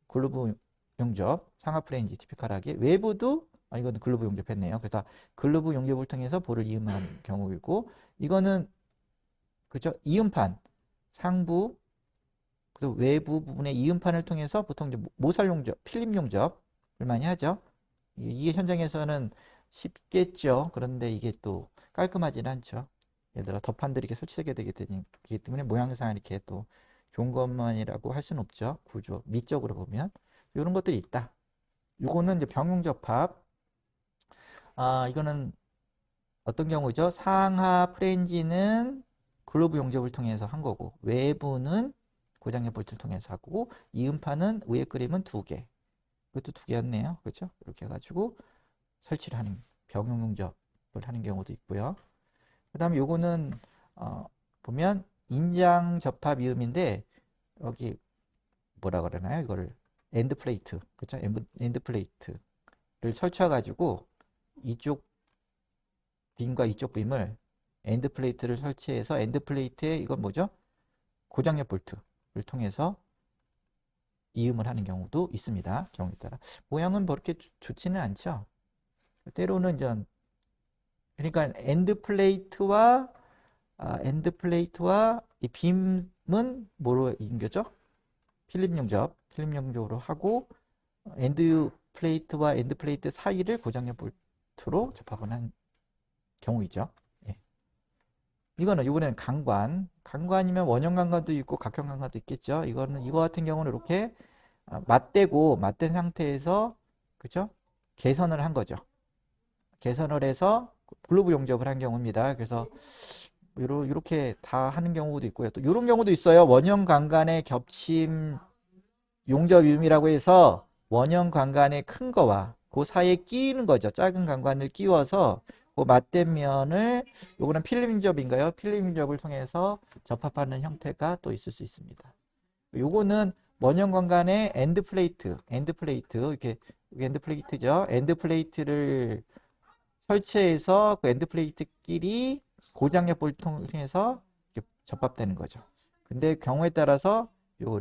글루브 용접, 상하 프렌지 티피컬하게. 외부도 이건 글루브 용접했네요. 그래서 글루브 용접을 통해서 볼을 이음하는 경우이고, 이거는 그죠? 이음판 상부 그리고 외부 부분의 이음판을 통해서 보통 이제 모살 용접, 필름 용접을 많이 하죠. 이게 현장에서는 쉽겠죠. 그런데 이게 또 깔끔하지는 않죠. 예를 들어 덧판들이 이렇게 설치되게 되기 때문에 모양상 이렇게 또 좋은 것만이라고 할 수는 없죠. 구조, 미적으로 보면. 이런 것들이 있다. 이거는 이제 병용 접합. 이거는 어떤 경우죠? 상하 프렌지는 글로브 용접을 통해서 한 거고, 외부는 고장력 볼트를 통해서 하고, 이음판은 위에 그림은 2개. 이것도 2개였네요. 그렇죠? 이렇게 해가지고 설치를 하는 병용 용접을 하는 경우도 있고요. 그 다음에 요거는 보면 인장 접합 이음인데 여기 뭐라 그러나요? 이거를 엔드 플레이트, 그렇죠? 엔드 플레이트를 설치해가지고 이쪽 빔과 이쪽 빔을 엔드 플레이트를 설치해서 엔드 플레이트에 이건 뭐죠? 고장력 볼트를 통해서 이음을 하는 경우도 있습니다. 경우에 따라 모양은 뭐 그렇게 좋지는 않죠. 때로는 이제 그러니까 엔드 플레이트와 이 빔은 뭐로 인겨죠? 필름 용접으로 하고 엔드 플레이트 사이를 고장력 볼트로 접합을 한 경우이죠. 예. 이번에는 강관이면 원형 강관도 있고 각형 강관도 있겠죠. 이거 같은 경우는 이렇게 맞댄 상태에서 그죠? 개선을 한 거죠. 개선을 해서 글루브 용접을 한 경우입니다. 그래서 이렇게 다 하는 경우도 있고요. 또 이런 경우도 있어요. 원형 관관의 겹침 용접유음이라고 해서 원형 관관의 큰 거와 그 사이에 끼는 거죠. 작은 관관을 끼워서 그 맞댄 면을 요거는 필름 용접인가요? 필름 용접을 통해서 접합하는 형태가 또 있을 수 있습니다. 요거는 원형 관관의 엔드 플레이트 이렇게 엔드 플레이트죠. 엔드 플레이트를 설치해서 그 엔드 플레이트끼리 고장력 볼을 통해서 접합되는 거죠. 근데 경우에 따라서 요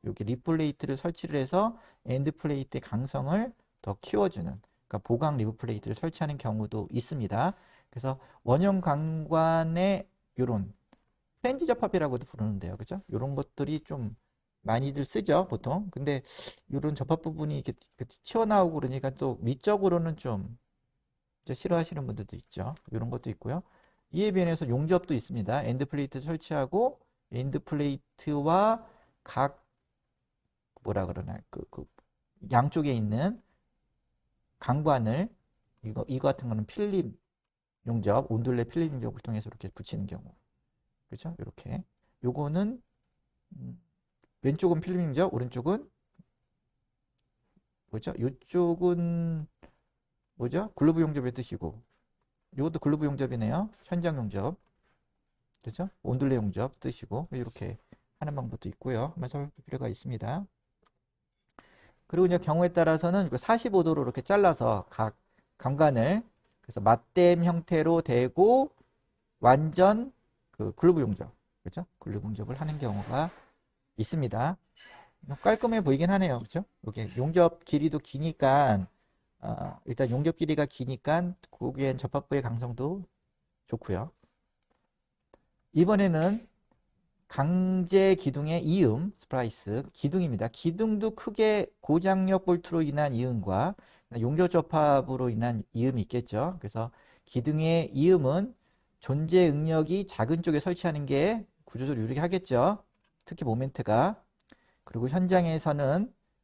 여기 립 플레이트를 설치를 해서 엔드 플레이트의 강성을 더 키워주는, 그러니까 보강 립 플레이트를 설치하는 경우도 있습니다. 그래서 원형 관관의 요런 프렌즈 접합이라고도 부르는데요. 그죠? 요런 것들이 좀 많이들 쓰죠, 보통. 근데 요런 접합 부분이 이렇게 튀어나오고 그러니까 또 미적으로는 좀 싫어하시는 분들도 있죠. 이런 것도 있고요. 이에 비해서 용접도 있습니다. 엔드 플레이트 설치하고 엔드 플레이트와 각 뭐라 그러나 그 양쪽에 있는 강관을 이거 같은 거는 필름 용접, 온돌레 필름 용접을 통해서 이렇게 붙이는 경우. 그렇죠? 이렇게. 요거는 왼쪽은 필름 용접, 오른쪽은 뭐죠? 이쪽은 뭐죠? 글루브 용접의 뜻이고 이것도 글루브 용접이네요. 현장 용접. 그렇죠? 온돌레 용접 뜻이고 이렇게 하는 방법도 있고요. 한번 살펴볼 필요가 있습니다. 그리고 이제 경우에 따라서는 45도로 이렇게 잘라서 각 강관을 그래서 맞댐 형태로 대고 완전 그 글루브 용접, 그렇죠? 글루브 용접을 하는 경우가 있습니다. 깔끔해 보이긴 하네요, 그렇죠? 이게 용접 길이도 기니까 일단 용접 길이가 기니까 거기엔 접합부의 강성도 좋고요. 이번에는 강제 기둥의 이음, 스플라이스, 기둥입니다. 기둥도 크게 고장력 볼트로 인한 이음과 용접 접합으로 인한 이음이 있겠죠. 그래서 기둥의 이음은 존재 응력이 작은 쪽에 설치하는 게 구조적으로 유리하겠죠. 특히 모멘트가. 그리고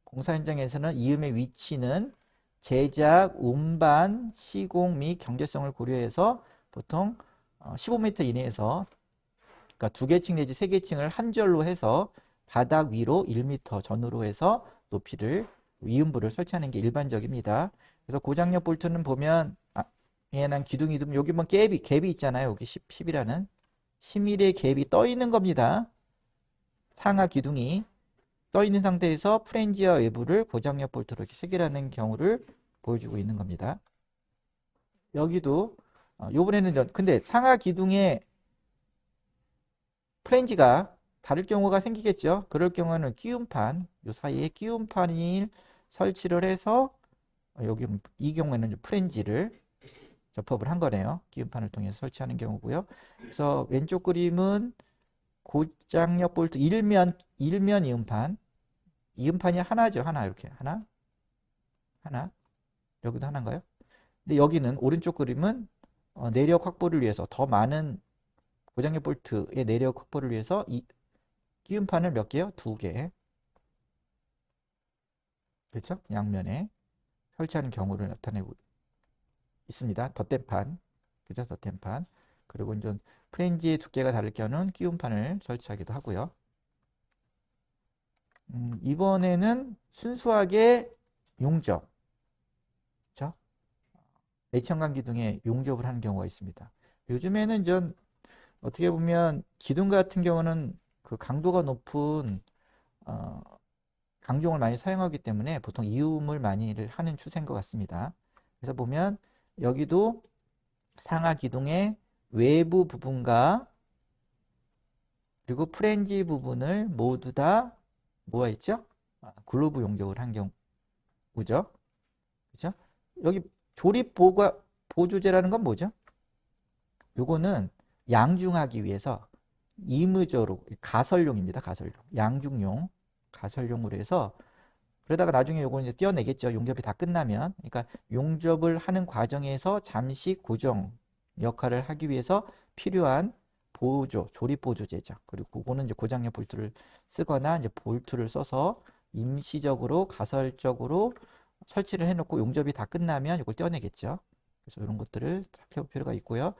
공사 현장에서는 이음의 위치는 제작, 운반, 시공 및 경제성을 고려해서 보통 15m 이내에서 그러니까 2계층 내지 3계층을 한 줄로 해서 바닥 위로 1m 전후로 해서 이음부를 설치하는 게 일반적입니다. 그래서 고장력 볼트는 보면 얘는 기둥이 여기 뭐 갭이 있잖아요. 여기 10이라는 10mm의 갭이 떠 있는 겁니다. 상하 기둥이 떠 있는 상태에서 프렌지와 외부를 고장력 볼트로 이렇게 체결하는 경우를 보여주고 있는 겁니다. 여기도 요번에는 근데 상하 기둥의 프렌지가 다를 경우가 생기겠죠. 그럴 경우는 끼움판, 요 사이에 끼움판이 설치를 해서 여기 이 경우에는 프렌지를 접합을 한 거네요. 끼움판을 통해서 설치하는 경우고요. 그래서 왼쪽 그림은 고장력 볼트 일면 이음판. 이음판이 하나죠. 하나 이렇게 하나. 여기도 하나인가요? 근데 여기는 오른쪽 그림은 내력 확보를 위해서 더 많은 고장력 볼트의 내력 확보를 위해서 이 끼움판을 몇 개요? 2개. 그렇죠? 양면에 설치하는 경우를 나타내고 있습니다. 덧댄판. 그죠? 덧댄판. 그리고 이제 프렌지의 두께가 다를 경우는 끼움판을 설치하기도 하고요. 이번에는 순수하게 용접. 그렇죠? 내천간 기둥에 용접을 하는 경우가 있습니다. 요즘에는 좀 어떻게 보면 기둥 같은 경우는 그 강도가 높은 강종을 많이 사용하기 때문에 보통 이음을 많이 하는 추세인 것 같습니다. 그래서 보면 여기도 상하 기둥의 외부 부분과 그리고 프렌지 부분을 모두 다 뭐가 있죠? 글루브 용접을 한 경우죠. 그죠? 여기 조립 보조제라는 건 뭐죠? 요거는 양중하기 위해서 임의적으로 가설용입니다. 가설용. 양중용. 가설용으로 해서 그러다가 나중에 요거는 이제 떼어내겠죠. 용접이 다 끝나면. 그러니까 용접을 하는 과정에서 잠시 고정 역할을 하기 위해서 필요한 보조, 조립 보조제죠. 그리고 그거는 이제 고장력 볼트를 쓰거나 이제 볼트를 써서 임시적으로 가설적으로 설치를 해놓고 용접이 다 끝나면 이걸 떼어내겠죠. 그래서 이런 것들을 살펴볼 필요가 있고요.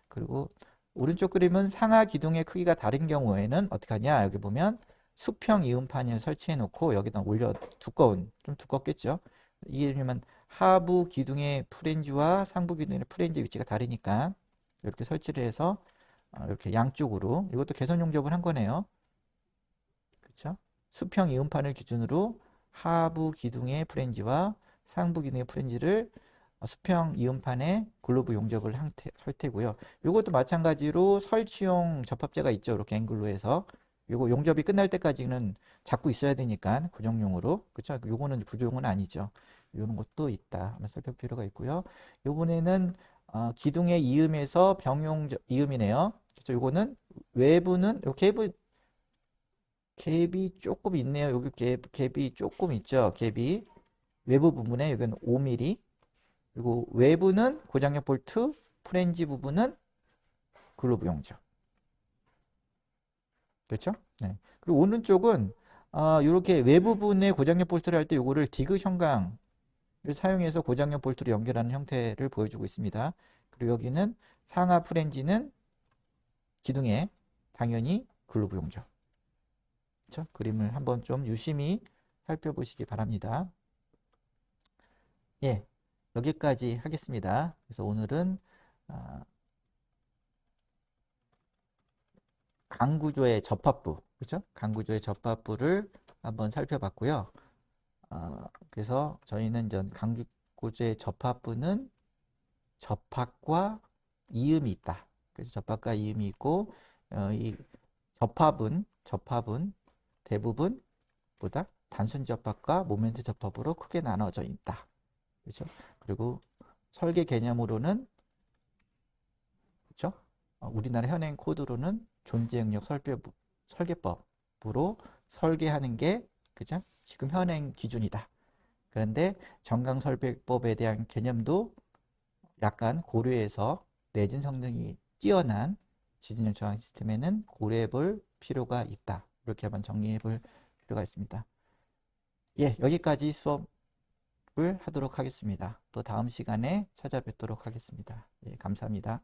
그리고 오른쪽 그림은 상하 기둥의 크기가 다른 경우에는 어떻게 하냐? 여기 보면 수평 이음판을 설치해 놓고 여기다 올려 좀 두껍겠죠. 이게면 하부 기둥의 프렌즈와 상부 기둥의 프렌즈 위치가 다르니까 이렇게 설치를 해서 이렇게 양쪽으로 이것도 개선 용접을 한 거네요. 그렇죠? 수평 이음판을 기준으로 하부 기둥의 프렌즈와 상부 기둥의 프렌즈를 수평 이음판에 글로브 용접을 할 테고요. 이것도 마찬가지로 설치용 접합제가 있죠. 이렇게 앵글로 해서 요거 용접이 끝날 때까지는 잡고 있어야 되니까 고정용으로. 그렇죠? 요거는 구조용은 아니죠. 이런 것도 있다. 한번 살펴볼 필요가 있고요. 요번에는 기둥의 이음에서 병용 이음이네요. 그래서 요거는 외부는 요 갭이 조금 있네요. 여기 갭이 조금 있죠. 갭이 외부 부분에 여기는 5mm. 그리고 외부는 고장력 볼트, 프렌지 부분은 글로브 용접. 그렇죠? 네. 그리고 오른쪽은 이렇게 외부 부분에 고장력 볼트를 할 때 요거를 디귿 형광을 사용해서 고장력 볼트로 연결하는 형태를 보여주고 있습니다. 그리고 여기는 상하 프렌지는 기둥에 당연히 글로브 용접. 그렇죠? 그림을 한번 좀 유심히 살펴보시기 바랍니다. 예, 여기까지 하겠습니다. 그래서 오늘은 강구조의 접합부, 그렇죠? 강구조의 접합부를 한번 살펴봤고요. 그래서 저희는 이제 강구조의 접합부는 접합과 이음이 있다. 그래서 접합과 이음이 있고 이 접합은 대부분 보다 단순 접합과 모멘트 접합으로 크게 나눠져 있다. 그렇죠? 그리고 설계 개념으로는 그렇죠? 우리나라 현행 코드로는 존재 영역 설계법으로 설계하는 게 그죠? 지금 현행 기준이다. 그런데 정강 설계법에 대한 개념도 약간 고려해서 내진 성능이 뛰어난 지진형 저항 시스템에는 고려해 볼 필요가 있다. 이렇게 한번 정리해 볼 필요가 있습니다. 예, 여기까지 수업을 하도록 하겠습니다. 또 다음 시간에 찾아뵙도록 하겠습니다. 예, 감사합니다.